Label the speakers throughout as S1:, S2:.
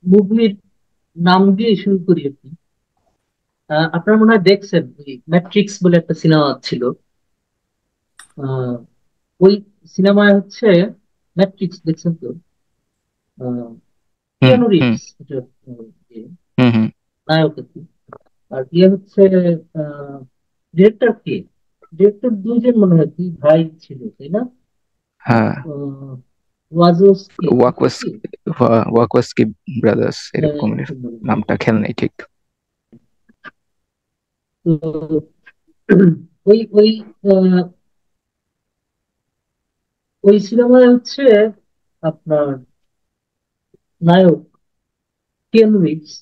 S1: মুভির নাম দিয়ে শুরু করি আপনি। আপনার মনে হয় দেখছেন ম্যাট্রিক্স বলে একটা সিনেমা ছিল। আহ, ওই সিনেমায় হচ্ছে ম্যাট্রিক্স দেখছেন তো? আহ,
S2: হুম
S1: কিয়ানু
S2: হুম
S1: রিভস এটা ইয়ে,
S2: হুম হুম।
S1: নায়ক আর কি। আর ইয়ে হচ্ছে ডিরেক্টর কে? ডিরেক্টর দুইজন মনে হয়, দুই ভাই ছিল তাই না?
S2: হ্যাঁ,
S1: ওয়াজোস্কি
S2: ওয়াকওয়াস
S1: কি?
S2: ওয়াকওয়াস্কি ব্রাদার্স
S1: হ্যাঁ,
S2: এরকমের।
S1: সুন্দর।
S2: নামটা খেয়াল নেই ঠিক।
S1: তো ওই ওই আহ, ওই সিনেমায় হচ্ছে আপনার নায়ক কিয়ানু রিভস,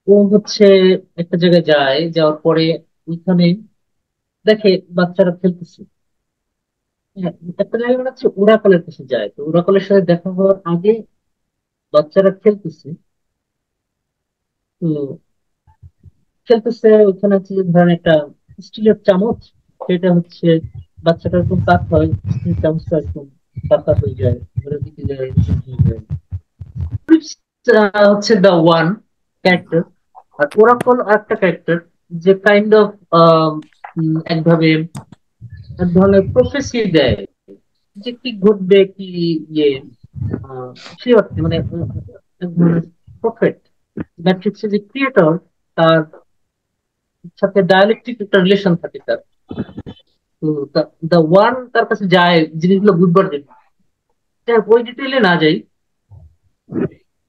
S1: ও হচ্ছে একটা জায়গায় যায়, যাওয়ার পরে ওইখানে দেখে বাচ্চারা খেলতেছে। হ্যাঁ, একটা জায়গায় মনে হচ্ছে ওরাকলের কাছে যায়, তো ওরাকলের সাথে দেখা হওয়ার আগে বাচ্চারা খেলতেছে। তো খেলতেছে ওইখানে হচ্ছে যে ধরেন একটা স্টিলের চামচ, সেটা হচ্ছে বাচ্চাটা এরকম কাত হয়, স্টিলের চামচটা এরকম পাকা হয়ে যায়, ঘরের দিকে যায়, এরকম হয়ে যায়। হচ্ছে দ্য ওয়ান ক্যারেক্টার, আর ওরাকল একটা ক্যারেক্টার যে কাইন্ড অফ একভাবে এক ধরনের প্রফেসি দেয় যে কি ঘটবে কি, ইয়ে সে অর্থে মানে এক ধরনের প্রফেট। ম্যাট্রিক্সের যে ক্রিয়েটর, তার সাথে ডায়ালেকটিক একটা রিলেশন থাকে তার। তো দ্য ওয়ান তার কাছে যায় জিনিসগুলো বুঝবার জন্য। যাই হোক, ওই ডিটেইলে না যাই।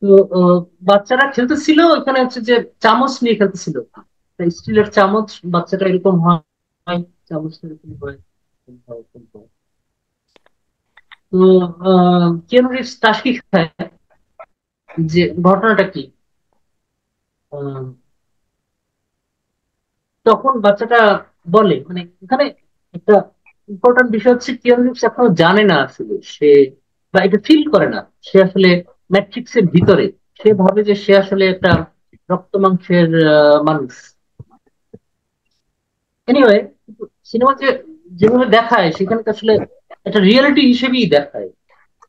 S1: তো বাচ্চারা খেলতেছিল ওইখানে, হচ্ছে যে চামচ নিয়ে খেলতেছিল। স্টিলের চামচ, বাচ্চাটা এরকম হয়, চামচটা এরকম হয়, এরকম হয়, এরকম হয়। তো কেন রিভস টাসকি খায় যে ঘটনাটা কি। আহ, তখন বাচ্চাটা বলে, মানে এখানে একটা ইম্পর্টেন্ট বিষয় হচ্ছে কিয়ানু রিভস এখনো জানে না আসলে সে, বা এটা ফিল করে না সে আসলে ম্যাট্রিক্সের ভিতরে। সে ভাবে যে সে আসলে একটা রক্ত মাংসের মানুষ। এনিওয়ে, সিনেমা যে যেভাবে দেখায় সেখানে তো আসলে একটা রিয়েলিটি হিসেবেই দেখায়।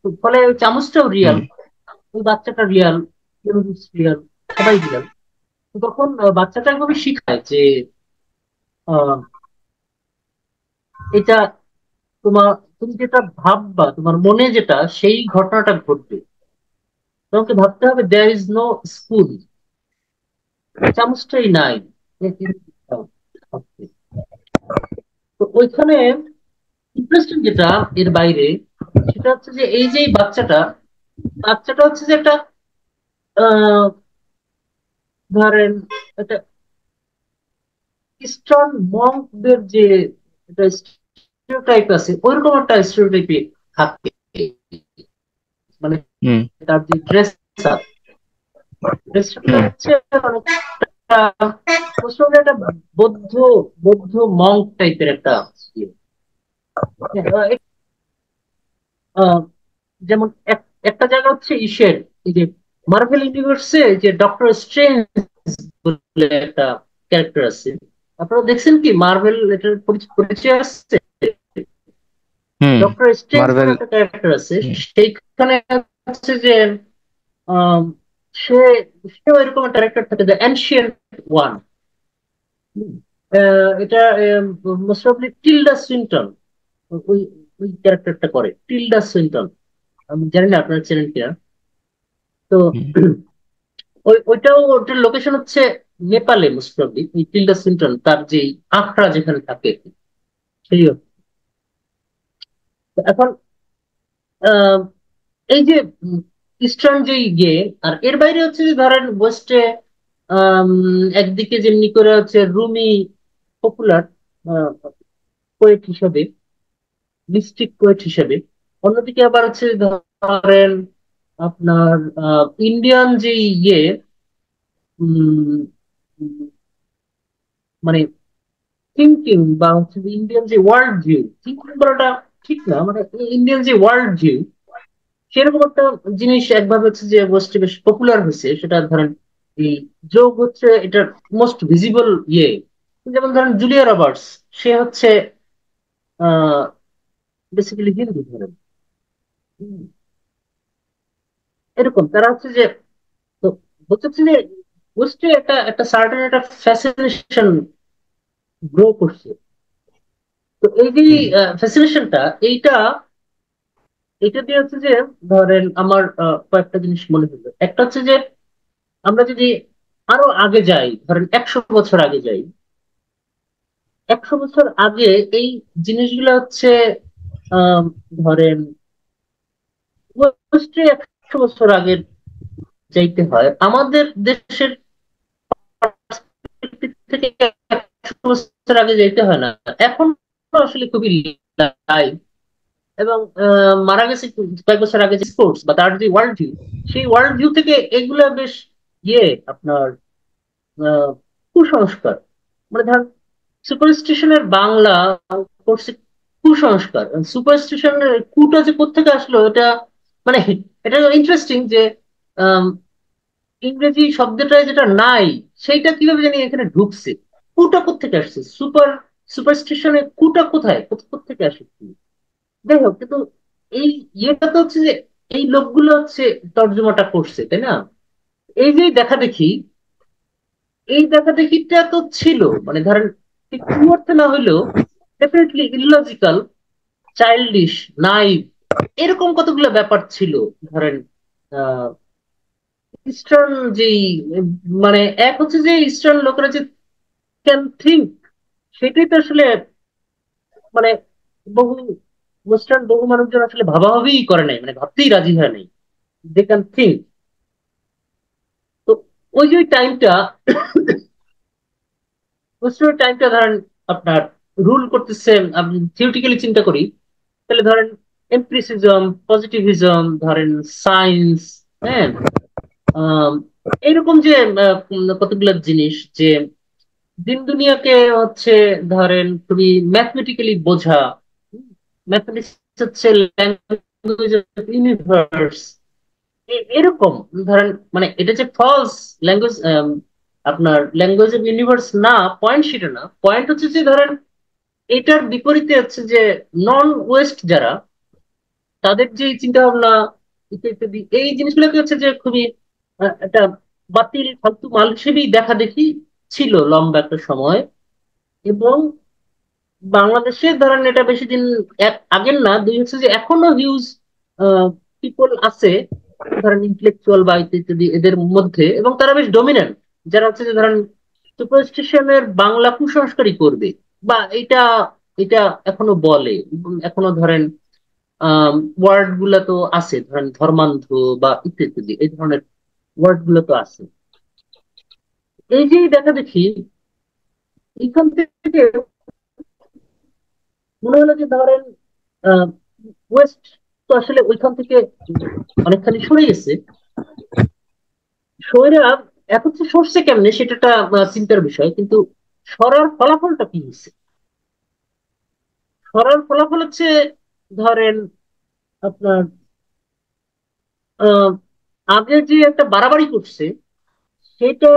S1: তো ফলে ওই চামচটাও রিয়াল,
S2: হুম
S1: ওই বাচ্চাটা রিয়াল, রিয়াল, সবাই রিয়াল। তখন বাচ্চাটা একভাবে শিখায় যে আহ, এটা তোমার, তুমি যেটা ভাববা তোমার মনে যেটা, সেই ঘটনাটা ঘটবে। তোমাকে ভাবতে হবে দেয়ার ইজ নো স্কুল, চামচটাই নাই। তো ওইখানে ইন্টারেস্টিং যেটা এর বাইরে, সেটা হচ্ছে যে এই যে এই বাচ্চাটা, বাচ্চাটা হচ্ছে যে একটা আহ ধরেন একটা ইস্টার্ন মঙ্কদের যে একটা স্টিরিওটাইপ আছে, ওইরকম একটা স্টিরিওটাইপে থাকে। মানে
S2: হুম
S1: তার যে ড্রেস আপ, ড্রেসটা
S2: হুম
S1: হচ্ছে অনেকটা মুসলিম একটা বৌদ্ধ বৌদ্ধ মঙ্ক টাইপের একটা ইয়ে। হ্যাঁ, আহ, যেমন একটা জায়গা হচ্ছে ইসের, এই যে মার্ভেল ইউনিভার্সে যে ডক্টর স্ট্রেঞ্জ বলে একটা ক্যারেক্টার আছে। আপনারা দেখছেন কি মার্ভেল এটার পরিচয় আছে?
S2: হুম।
S1: Doctor Strange
S2: Marvel.
S1: বলে একটা ক্যারেক্টার আছে,
S2: হুম
S1: সেইখানে হচ্ছে যে আম, সে সেও এরকম একটা ক্যারেক্টার থাকে, দ্য এনশিয়েন্ট ওয়ান। এটা মোস্ট অফলি টিলডা সুইনটন ওই ওই ক্যারেক্টারটা করে, টিলডা সুইনটন। আমি জানি না আপনারা চেনেন কিনা। তো
S2: হুম
S1: ওইটার লোকেশন হচ্ছে নেপালে মোস্ট প্রবলি, এই টিলডা সুইনটন তার যে আখড়া যেখানে থাকে সেই তো এখন আহ, এই যে ইস্টার্ন যে ইয়ে, আর এর বাইরে হচ্ছে যে ধরেন ওয়েস্টে একদিকে যেমনি করে হচ্ছে রুমি পপুলার পোয়েট হিসেবে, মিস্টিক পোয়েট হিসেবে, অন্যদিকে আবার হচ্ছে ধরেন আপনার ইন্ডিয়ান যে ইয়ে উম, উম, মানে থিঙ্কিং, বা হচ্ছে ইন্ডিয়ান যে ওয়ার্ল্ড ভিউ, থিঙ্কিং বলাটা ঠিক না, মানে ইন্ডিয়ান যে ওয়ার্ল্ড ভিউ, সেরকম একটা জিনিস একভাবে হচ্ছে যে ওয়েস্টে বেশ পপুলার হয়েছে। সেটা ধরেন এই যোগ হচ্ছে এটা মোস্ট ভিজিবল ইয়ে। যেমন ধরেন জুলিয়া রবার্টস, সে হচ্ছে আহ বেসিক্যালি হিন্দু ধরেন। হুম, এরকম তারা হচ্ছে যে বলতেছি যে ওয়েস্টে একটা একটা সার্টেন একটা ফ্যাসিনেশন গ্রো করছে। তো এই যে
S2: হুম
S1: ফ্যাসিনেশনটা, এইটা এটা দিয়ে হচ্ছে যে ধরেন আমার কয়েকটা জিনিস মনে হলো। একটা হচ্ছে যে আমরা যদি আরো আগে যাই, ধরেন 100 বছর আগে যাই, 100 বছর আগে এই জিনিসগুলো হচ্ছে আহ ধরেন ওয়েস্টে 100 বছর আগে যাইতে হয় আমাদের দেশের perspective থেকে 100 বছর আগে যাইতে হয় না। এখন আসলে খুবই লাইভ, এবং মারা গেছে কয়েক বছর আগে যে স্পোর্টস বা তার যে ওয়ার্ল্ড ভিউ, সেই ওয়ার্ল্ড ভিউ থেকে এগুলা বেশ ইয়ে আপনার আহ, কুসংস্কার। মানে ধর সুপারস্টিশনের বাংলা করছে কুসংস্কার। সুপারস্টিশনের কুটা যে কোত্থেকে আসলো এটা, মানে এটা ইন্টারেস্টিং যে আম, ইংরেজি শব্দটা যেটা নাই সেইটা কিভাবে জানি এখানে ঢুকছে। কুটা কোত্থেকে আসছে? সুপারস্টিশনের কুটা কোথায়, কোত্থেকে আসে? যাই হোক, কিন্তু এই ইয়েটা তো হচ্ছে যে এই লোকগুলো হচ্ছে তর্জমাটা করছে, তাই না? এই যে দেখা দেখি, এই দেখা দেখিটা তো ছিল, মানে ধরেন ঠিক টু অর্থে না হইলেও ডেফিনেটলি ইললজিক্যাল, চাইল্ডিশ, নাইভ, এরকম কতগুলো ব্যাপার ছিল। ধরেন আহ ইস্টার্ন যেই মানে এক হচ্ছে যে ইস্টার্ন লোকেরা যে ক্যান থিঙ্ক, সেটাই তো আসলে মানে বহু ওয়েস্টার্ন বহু মানুষজন আসলে ভাবাভাবিই করে নাই, মানে ভাবতেই রাজি হয় নাই। They can think. তো ওই যে টাইমটা, ওয়েস্টার্ন টাইমটা ধরেন আপনার রুল করতেছে। আপনি থিওরিটিক্যালি চিন্তা করি, তাহলে ধরেন এমপ্রিসিজম, পজিটিভিজম, ধরেন সায়েন্স, হ্যাঁ, আম, এইরকম যে কতগুলো জিনিস যে দিন দুনিয়াকে হচ্ছে ধরেন খুবই ম্যাথমেটিক্যালি বোঝা। ম্যাথমেটিক্স হচ্ছে ল্যাঙ্গুয়েজ অফ ইউনিভার্স, এরকম ধরেন। মানে এটা যে ফলস ল্যাঙ্গুয়েজ, আপনার ল্যাঙ্গুয়েজ অফ ইউনিভার্স না, পয়েন্ট সেটা না। পয়েন্ট হচ্ছে যে ধরেন এটার বিপরীতে হচ্ছে যে নন ওয়েস্ট যারা, তাদের যে চিন্তা ভাবনা ইত্যাদি ইত্যাদি, এই জিনিসগুলোকে হচ্ছে যে খুবই একটা বাতিল ফালতু মাল হিসেবেই দেখা দেখি ছিল লম্বা একটা সময়। এবং বাংলাদেশে ধরেন এটা বেশি দিন আগের না, দুই হচ্ছে যে এখনো হিউজ পিপল আছে ধরেন ইন্টেলেকচুয়াল বা ইত্যাদি ইত্যাদি এদের মধ্যে, এবং তারা বেশ ডমিনেন্ট, যারা হচ্ছে যে ধরেন সুপারস্টিশনের বাংলা কুসংস্কারই করবে, বা এটা এটা এখনো বলে। এখনো ধরেন ওয়ার্ড গুলা তো আছে, ধরেন ধর্মান্ধ বা ইত্যাদি ইত্যাদি, এই ধরনের ওয়ার্ড গুলো তো আছে। এই যে দেখা দেখি এখান থেকে মনে হলো যে ধরেন ওয়েস্ট তো আসলে ওইখান থেকে অনেকখানি সরে গেছে। সরে এখন তো সরছে কেমনে সেটা একটা চিন্তার বিষয়, কিন্তু সরার ফলাফলটা কি হচ্ছে? সরার ফলাফল হচ্ছে ধরেন আপনার আহ আগে যে একটা বাড়াবাড়ি করছে, সেটা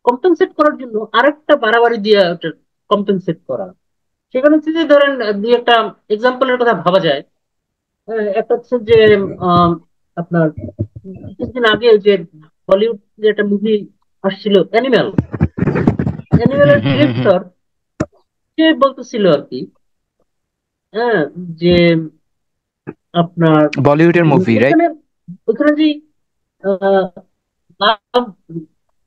S1: কম্পেনসেট করার জন্য আরেকটা বাড়াবাড়ি দিয়ে ওটা কম্পেনসেট করা। সেখানে হচ্ছে যে ধরেন দুই একটা এক্সাম্পলের কথা ভাবা যায়। একটা হচ্ছে যে আহ, আপনার কিছুদিন আগে যে বলিউড যে একটা মুভি আসছিল অ্যানিমেল,
S2: হুম
S1: অ্যানিমেলের
S2: হুম হুম হুম।
S1: ডিরেক্টর সে বলতেছিল আর কি, হ্যাঁ, যে আপনার
S2: বলিউডের মুভি রাইট?
S1: ওইখানে ওইখানে যে আহ, লাভ,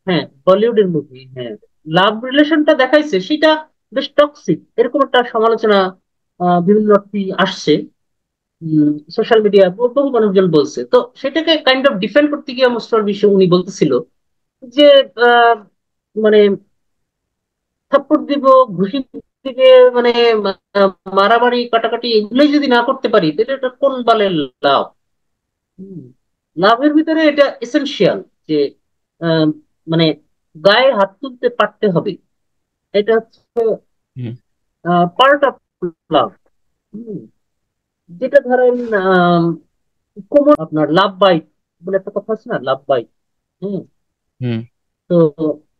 S1: হ্যাঁ বলিউডের মুভি, হ্যাঁ, লাভ রিলেশনটা দেখাইছে সেটা বেশ টক্সিক, এরকম একটা সমালোচনা বিভিন্ন অর্থে আসছে। সোশ্যাল মিডিয়া বহু মানুষজন বলছে, তো সেটাকে কাইন্ড অফ ডিফেন্ড করতে গিয়ে মোস্টার বিশ্ব উনি বলতেছিল যে আহ, মানে থাপ্পড় দিব, ঘুষি দিবে, মানে আহ, মারামারি কাটাকাটি এগুলোই যদি না করতে পারি তাহলে এটা কোন বালের লাভ? হুম, লাভের ভিতরে এটা এসেনশিয়াল যে আহ, মানে গায়ে হাত তুলতে পারতে হবে, এটা হচ্ছে
S2: হুম
S1: পার্ট অফ লাভ। যেটা ধরেন কোমর আপনার লাভ বাইট বলে একটা কথা আছে না, লাভ বাইট। হম।
S2: হুম
S1: তো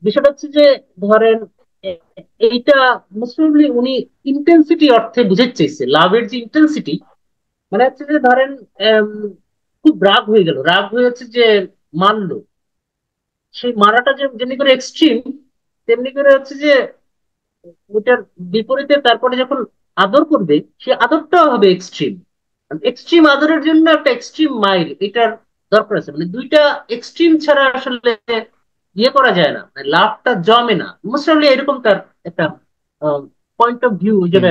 S1: বিষয়টা হচ্ছে যে ধরেন এ- এইটা মুসলিমলি উনি ইন্টেন্সিটি অর্থে বুঝাতে চাইছে, লাভের যে ইন্টেন্সিটি। মানে হচ্ছে যে ধরেন আম, খুব রাগ হয়ে গেল, রাগ হয়ে হচ্ছে যে মারলো, সেই মারাটা যে যেমনি করে এক্সট্রিম, তেমনি করে হচ্ছে যে ওটার বিপরীতে তারপরে যখন আদর করবে, সে আদরটাও হবে এক্সট্রিম। এক্সট্রিম আদরের জন্য একটা এক্সট্রিম মাইল এটার দরকার আছে। মানে দুইটা এক্সট্রিম ছাড়া আসলে ইয়ে করা যায় না, মানে লাভটা জমে না। মোস্টলি এরকম তার একটা পয়েন্ট অফ ভিউ
S2: হুম
S1: যেটা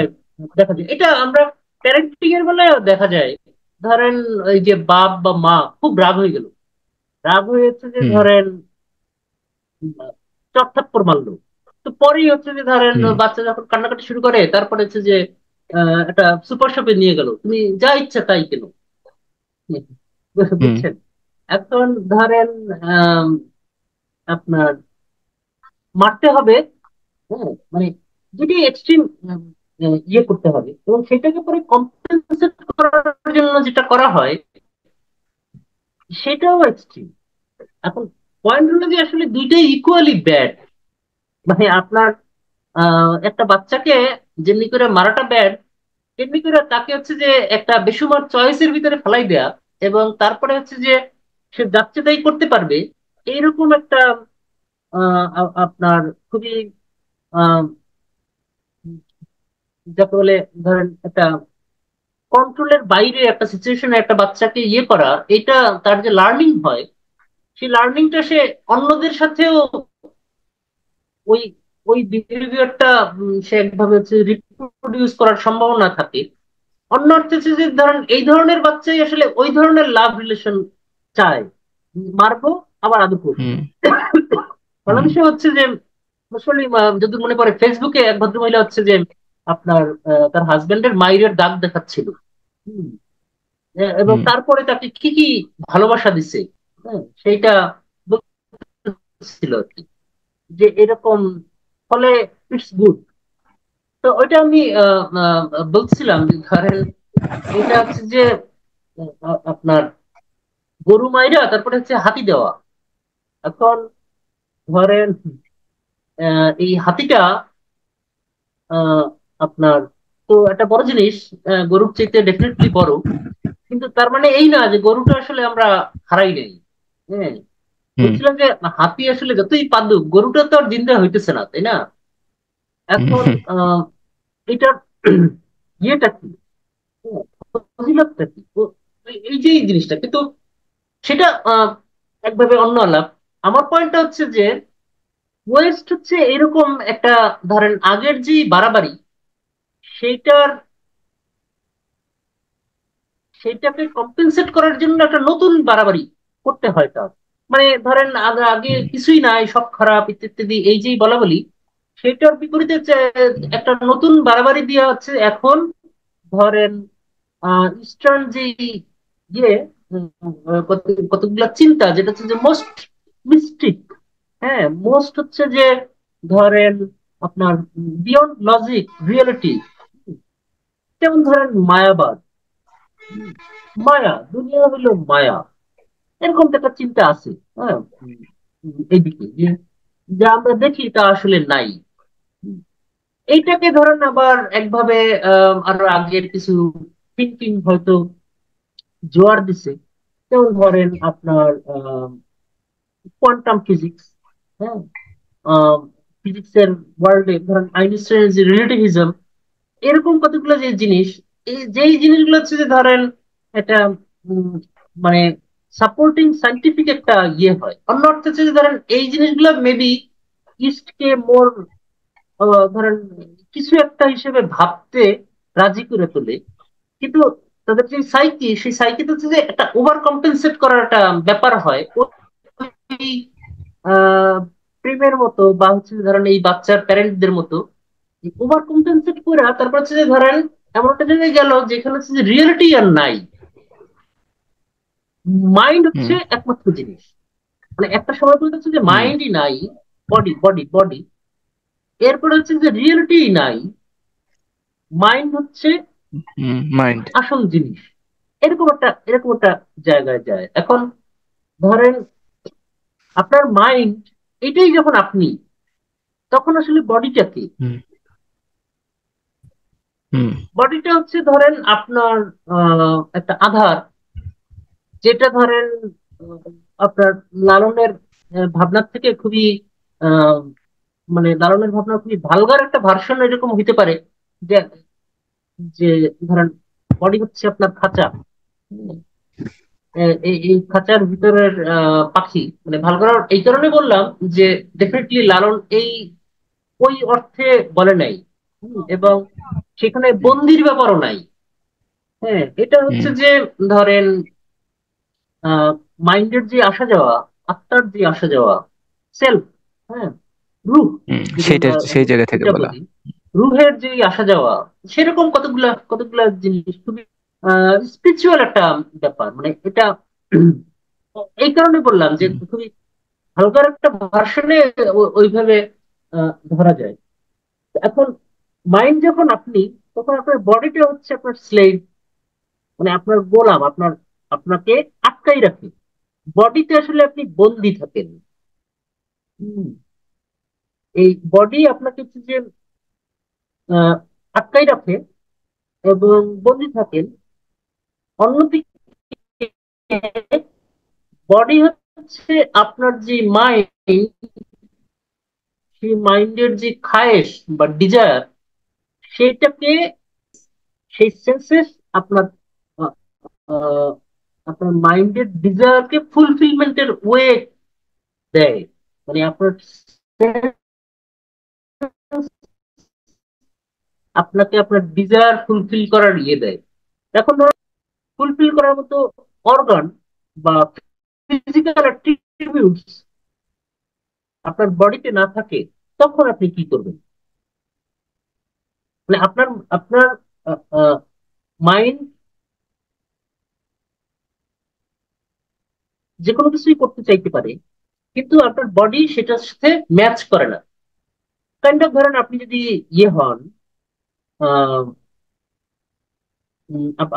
S1: দেখা যায়। এটা আমরা প্যারেন্টিং এর বেলায় দেখা যায়। ধরেন ওই যে বাপ বা মা খুব রাগ হয়ে গেল, রাগ হয়েছে যে
S2: হুম
S1: ধরেন চট থাপ্পড় মারলো। তো পরেই হচ্ছে যে ধরেন
S2: হুম
S1: বাচ্চা যখন কান্নাকাটি শুরু করে, তারপরে হচ্ছে যে একটা সুপার শপে নিয়ে গেল, তুমি যা ইচ্ছা তাই কেনো।
S2: হুম
S1: বুঝছেন? এখন ধরেন আম, আপনার মারতে হবে, হ্যাঁ, মানে যদি এক্সট্রিম ইয়ে করতে হবে, এবং সেটাকে পরে কম্পেনসেট করার জন্য যেটা করা হয় সেটাও এক্সট্রিম। এখন পয়েন্ট হলো যে আসলে দুইটাই ইকুয়ালি ব্যাড। মানে আপনার একটা বাচ্চাকে যেমনি করে মারাটা ব্যাড, তেমনি করে তাকে হচ্ছে যে একটা বেসুমার চয়েসের ভিতরে ফেলাই দেয়া, এবং তারপরে হচ্ছে যে সে যাচ্ছে তাই করতে পারবে, এইরকম একটা আপনার খুবই আহ, যাকে বলে ধরেন একটা কন্ট্রোলের বাইরে একটা সিচুয়েশনে একটা বাচ্চাকে ইয়ে করা, এটা তার যে লার্নিং হয়, সেই লার্নিংটা সে অন্যদের সাথেও ওই ওই বিহেভিয়ারটা সে একভাবে হচ্ছে রিপ্রোডিউস করার সম্ভাবনা থাকে। অন্য অর্থে হচ্ছে যে ধরেন এই ধরনের বাচ্চাই আসলে ওই ধরনের লাভ রিলেশন চায়, মারবো আবার আদর করবো।
S2: হুম
S1: ফলে
S2: হুম
S1: বিষয় হচ্ছে যে আসলে যদি মনে করে ফেসবুকে এক ভদ্রমহিলা হচ্ছে যে আপনার তার হাজবেন্ডের মায়ের দাগ দেখাচ্ছিল। হুম, এবং
S2: হুম
S1: তারপরে তাকে কি কি ভালোবাসা দিছে, হ্যাঁ, সেইটা বলছিল আর কি, যে এরকম। ফলে ইটস গুড। তো ওইটা আমি বলছিলাম যে ধরেন এটা হচ্ছে যে আপনার গরু মাইরা তারপরে হচ্ছে হাতি দেওয়া। এখন ধরেন এই হাতিটা আহ, আপনার তো একটা বড় জিনিস, গরুর চাইতে ডেফিনেটলি বড়। কিন্তু তার মানে এই না যে গরুটা আসলে আমরা হারাই নাই। হ্যাঁ,
S2: হুম
S1: বলছিলাম যে হাতি আসলে যতই পাদুক, গরুটা তো আর জিন্দা হইতেছে না, তাই না? এখন
S2: হুম
S1: এটার ইয়েটা কি, হ্যাঁ, ফজিলতটা কি? এই যে এই জিনিসটা কিন্তু সেটা একভাবে অন্য আলাপ। আমার পয়েন্টটা হচ্ছে যে ওয়েস্ট হচ্ছে এরকম একটা, ধরেন আগের যে বাড়াবাড়ি, সেইটার সেইটাকে কম্পেনসেট করার জন্য একটা নতুন বাড়াবাড়ি করতে হয় তার। মানে ধরেন আগে আগে
S2: হুম
S1: কিছুই নাই, সব খারাপ ইত্যাদি ইত্যাদি, এই যেই বলা বলি, সেটার বিপরীতে একটা নতুন বাড়াবাড়ি দেওয়া হচ্ছে এখন। ধরেন ইস্টার্ন যে ইয়ে কতগুলা চিন্তা, যেটা হচ্ছে যে মোস্ট মিস্টিক, হ্যাঁ, মোস্ট হচ্ছে যে ধরেন আপনার বিয়ন্ড লজিক রিয়েলিটি, যেমন ধরেন মায়াবাদ। হুম, মায়া, দুনিয়া হলো মায়া, এরকম তো একটা চিন্তা আছে। হ্যাঁ, এইদিকে যে যা আমরা দেখি তা আসলে নাই। হুম, এইটাকে ধরেন আবার একভাবে আরো আগের কিছু থিঙ্কিং হয়তো জোয়ার দিছে। যেমন ধরেন আপনার কোয়ান্টাম ফিজিক্স, হ্যাঁ, ফিজিক্সের ওয়ার্ল্ডে ধরেন আইনস্টাইনের যে রিলেটিভিজম, এরকম কতগুলো যে জিনিস, এই যেই জিনিসগুলো হচ্ছে যে ধরেন একটা উম, মানে সাপোর্টিং সাইন্টিফিক একটা ইয়ে হয়। অন্য অর্থে হচ্ছে যে ধরেন এই জিনিসগুলো মেবি ইস্টকে মোর ধরেন কিছু একটা হিসেবে ভাবতে রাজি করে তোলে। কিন্তু তাদের যে সাইকি, সেই সাইকিতে হচ্ছে যে একটা ওভার কম্পেনসেট করার একটা ব্যাপার হয়। ওই প্রেমের মতো বা হচ্ছে যে ধরেন এই বাচ্চার প্যারেন্টদের মতো ওভার কম্পেনসেট করে তারপর হচ্ছে যে ধরেন এমন একটা জায়গায় গেল যেখানে হচ্ছে যে রিয়েলিটি আর নাই, মাইন্ড
S2: হুম
S1: হচ্ছে একমাত্র জিনিস। মানে একটা সময় পর্যন্ত হচ্ছে যে
S2: হুম
S1: মাইন্ডই নাই, বডি বডি বডি, এরপরে হচ্ছে যে রিয়েলিটি নাই, মাইন্ড হচ্ছে
S2: হুম মাইন্ড
S1: আসল জিনিস। এরকম একটা জায়গায় যায়। এখন ধরেন আপনার মাইন্ড এটাই যখন আপনি, তখন আসলে বডিটা কি?
S2: হুম হুম
S1: বডিটা হচ্ছে ধরেন আপনার একটা আধার, যেটা ধরেন আহ, আপনার লালনের ভাবনার থেকে খুবই আহ, মানে লালনের ভাবনা খুবই ভালগার একটা ভার্সন এরকম হইতে পারে। যে যে ধরেন বডি হচ্ছে আপনার খাঁচা। হুম, এই এই খাঁচার ভিতরের পাখি, মানে ভালগার এই কারণে বললাম যে ডেফিনেটলি লালন এই ওই অর্থে বলে নাই। এবং সেখানে
S2: হুম,
S1: বন্দির ব্যাপারও নাই। হ্যাঁ, এটা হচ্ছে
S2: হুম,
S1: যে ধরেন মাইন্ডের যে আসা যাওয়া, আত্মার যে আসা যাওয়া, সেলফ, হ্যাঁ, রূহ,
S2: হুম,
S1: যদি
S2: সেইটা
S1: আমরা
S2: সেই জায়গা থেকে
S1: এটা
S2: বলা।
S1: বলি, রুহের যে আসা যাওয়া, সেরকম কতগুলা কতগুলা জিনিস খুবই স্পিরিচুয়াল একটা ব্যাপার, মানে এটা এই কারণে বললাম যে
S2: হুম,
S1: খুবই হালকার একটা ভার্সনে ওইভাবে ধরা যায়। এখন মাইন্ড যখন আপনি, তখন আপনার বডিটা হচ্ছে আপনার স্লেভ, মানে আপনার গোলাম, আপনাকে আটকাই রাখে। বডিতে আসলে আপনি বন্দি থাকেন। হুম, এই বডি আপনাকে হচ্ছে যে আহ, আটকাই রাখে এবং বন্দি থাকেন। অন্যদিকে বডি হচ্ছে আপনার যে মাইন্ড, সেই মাইন্ডের যে খায়েশ বা ডিজায়ার, সেইটাকে, সেই সেন্সেস আপনার আহ, আহ, আপনার মাইন্ডের ডিজায়ারকে ফুলফিলমেন্টের ওয়ে দেয়। মানে আপনার আপনাকে আপনার ডিজায়ার ফুলফিল করার ইয়ে দেয়। এখন ধরো ফুলফিল করার মতো অর্গান বা ফিজিক্যাল অ্যাট্রিবিউটস আপনার বডিতে না থাকে, তখন আপনি কি করবেন? মানে আপনার আপনার মাইন্ড যে কোনো কিছুই করতে চাইতে পারে, কিন্তু আপনার বডি সেটার সাথে ম্যাচ করে না। কাইন্ড অফ ধরেন আপনি যদি ইয়ে হন, আহ,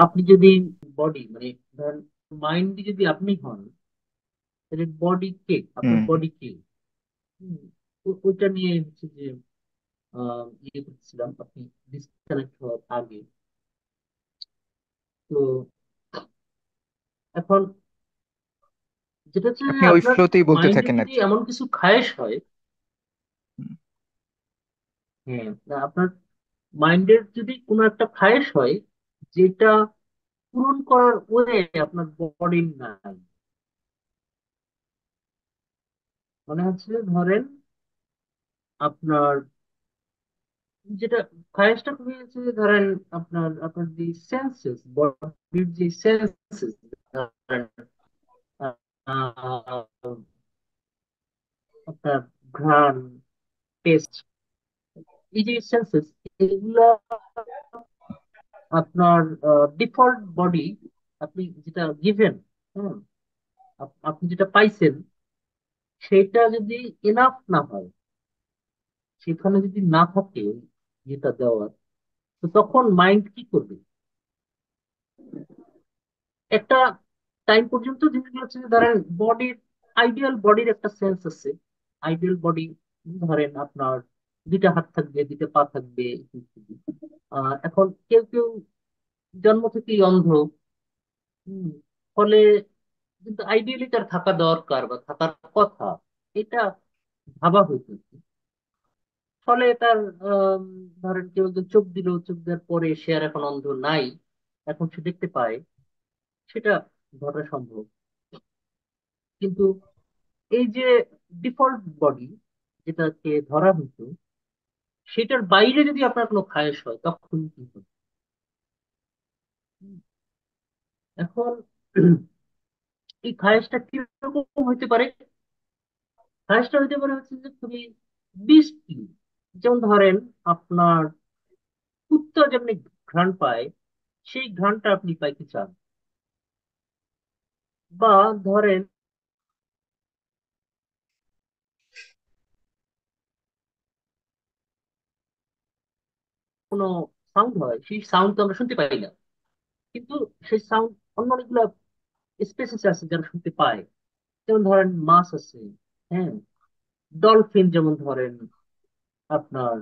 S1: আপনি যদি বডি, মানে ধরেন মাইন্ড যদি আপনি হন, তাহলে বডি কে, আপনার
S2: হুম।
S1: বডি কে? ওইটা নিয়ে হচ্ছে যে ইয়ে করতেছিলাম আপনি ডিসকানেক্ট হওয়ার আগে। তো এখন যেটা হচ্ছে যে
S2: আপনি ওই
S1: আপনার
S2: ফ্লোতেই বলতে
S1: মাইন্ডে
S2: থাকেন আর
S1: যদি
S2: কি।
S1: এমন কিছু খায়েশ হয়,
S2: হুম,
S1: হ্যাঁ, আপনার মাইন্ডের যদি কোনো একটা খায়েশ হয়, যেটা পূরণ করার ওয়ে আপনার বডির নাই, মানে হচ্ছে ধরেন আপনার যেটা খায়েশটা খুবই হচ্ছে যে ধরেন আপনার যে সেন্সেস, বডির যে সেন্সেস, ধরেন আপনার ঘ্রাণ, টেস্ট, এই যে সেন্সেস, এগুলা আপনার ডিফল্ট বডি, আপনি যেটা গিভেন, হ্যাঁ, আপনি যেটা পাইছেন, সেটা যদি এনাফ না হয়, সেখানে যদি না থাকে যেটা দেওয়ার, তো তখন মাইন্ড কি করবে? একটা টাইম পর্যন্ত জিনিসগুলো হচ্ছে যে ধরেন বডির, আইডিয়াল বডির একটা সেন্স আছে। আইডিয়াল বডি ধরেন আপনার দুইটা হাত থাকবে, দুইটা পা থাকবে ইত্যাদি। এখন কেউ কেউ জন্ম থেকেই অন্ধ। হুম, ফলে কিন্তু আইডিয়ালি তার থাকা দরকার বা থাকার কথা, এটা ভাবা হইতেছে। ফলে তার আম, ধরেন কেউ একজন চোখ দিল, চোখ দেওয়ার পরে সে আর এখন অন্ধ নাই, এখন সে দেখতে পায়, সেটা ঘটা সম্ভব। কিন্তু এই যে ডিফল্ট বডি, যেটাকে ধরা হতো, সেটার বাইরে যদি আপনার কোনো খায়েশ হয়, তখন কি হবে? এখন এই খায়েশটা কিরকম হইতে পারে? খায়েশটা হইতে পারে হচ্ছে যে খুবই বিশ্রী। যেমন ধরেন আপনার কুত্তা যেমনি ঘ্রাণ পায়, সেই ঘ্রাণটা আপনি পাইতে চান। বা ধরেন কোনো সাউন্ড হয়, সেই সাউন্ড তো আমরা শুনতে পাই না, কিন্তু সেই সাউন্ড অন্য অনেকগুলো স্পেসিস আছে যারা শুনতে পায়। যেমন ধরেন মাছ আছে, হ্যাঁ, ডলফিন যেমন ধরেন আপনার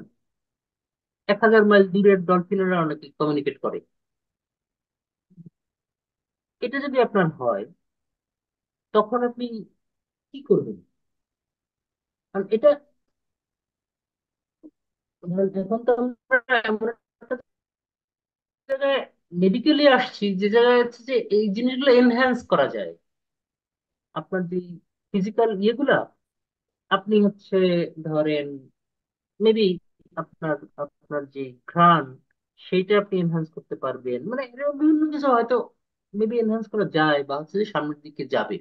S1: 1000 মাইল দূরের ডলফিনেরা অনেকে কমিউনিকেট করে। এটা যদি আপনার হয়, তখন আপনি কি করবেন? কারণ এটা ধরেন এখন তো আমরা এমন একটা জায়গায় মেডিকেলি আসছি যে জায়গায় হচ্ছে যে এই জিনিসগুলো এনহ্যান্স করা যায়। আপনার যে ফিজিক্যাল ইয়েগুলা আপনি হচ্ছে ধরেন মেবি আপনার আপনার যে ঘ্রাণ সেইটা আপনি এনহ্যান্স করতে পারবেন, মানে এরকম বিভিন্ন কিছু হয়তো মেবি এনহ্যান্স করা যায় বা হচ্ছে যে সামনের দিকে যাবে।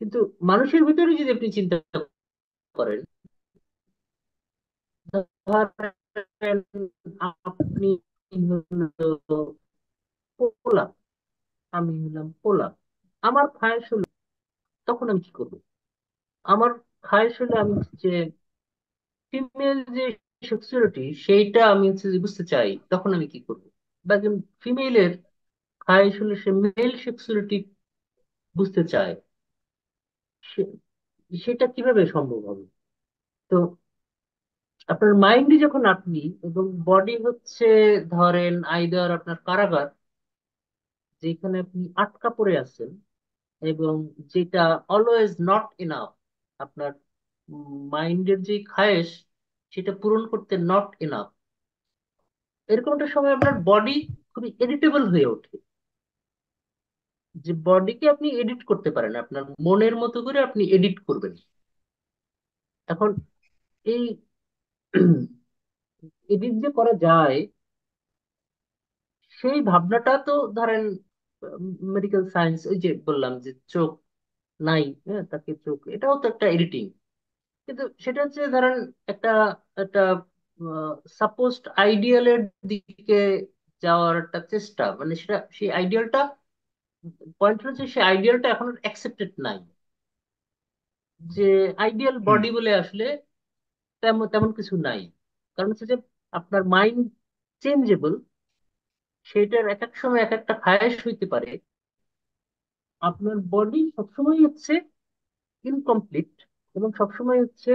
S1: কিন্তু মানুষের ভিতরে যদি আপনি চিন্তা করেন, ধরেন আপনি হলো পোলা, আমি হলাম পোলা, আমার খায়েশ হলো, তখন আমি কি করবো? আমার খায়েশ হলে আমি যে ফিমেল যে সেক্সুয়ালিটি সেইটা আমি হচ্ছে যে বুঝতে চাই, তখন আমি কি করবো? বা একজন ফিমেলের খায়েশ হলে সে মেল সেক্সুয়ালিটি বুঝতে চায়, সে- সেটা কিভাবে সম্ভব হবে? তো আপনার মাইন্ডই যখন আপনি, এবং বডি হচ্ছে ধরেন আইদার আপনার কারাগার, যেখানে আপনি আটকা পড়ে আছেন, এবং যেটা অলওয়েজ নট এনাফ, আপনার মাইন্ডের যে খায়েশ সেটা পূরণ করতে নট এনাফ, এরকম একটা সময় আপনার বডি খুবই এডিটেবল হয়ে ওঠে। যে বডিকে আপনি এডিট করতে পারেন, আপনার মনের মতো করে আপনি এডিট করবেন। এখন এই এডিট যে করা যায়, সেই ভাবনাটা তো ধরেন মেডিকেল সায়েন্স, ওই যে বললাম যে চোখ নাই, হ্যাঁ তাকে চোখ, এটাও তো একটা এডিটিং। কিন্তু সেটা হচ্ছে ধরেন একটা একটা সাপোজড আইডিয়ালের দিকে যাওয়ার একটা চেষ্টা, মানে সেটা সেই আইডিয়ালটা, পয়েন্ট হচ্ছে সেই আইডিয়ালটা এখন অ্যাকসেপ্টেড নাই, যে আইডিয়াল
S2: হুম
S1: বডি বলে আসলে তেমন তেমন কিছু নাই। কারণ হচ্ছে যে আপনার মাইন্ড চেঞ্জেবল, সেটার এক এক সময় এক একটা খায়েশ হইতে পারে। আপনার বডি সবসময় হচ্ছে ইনকমপ্লিট, এবং সবসময় হচ্ছে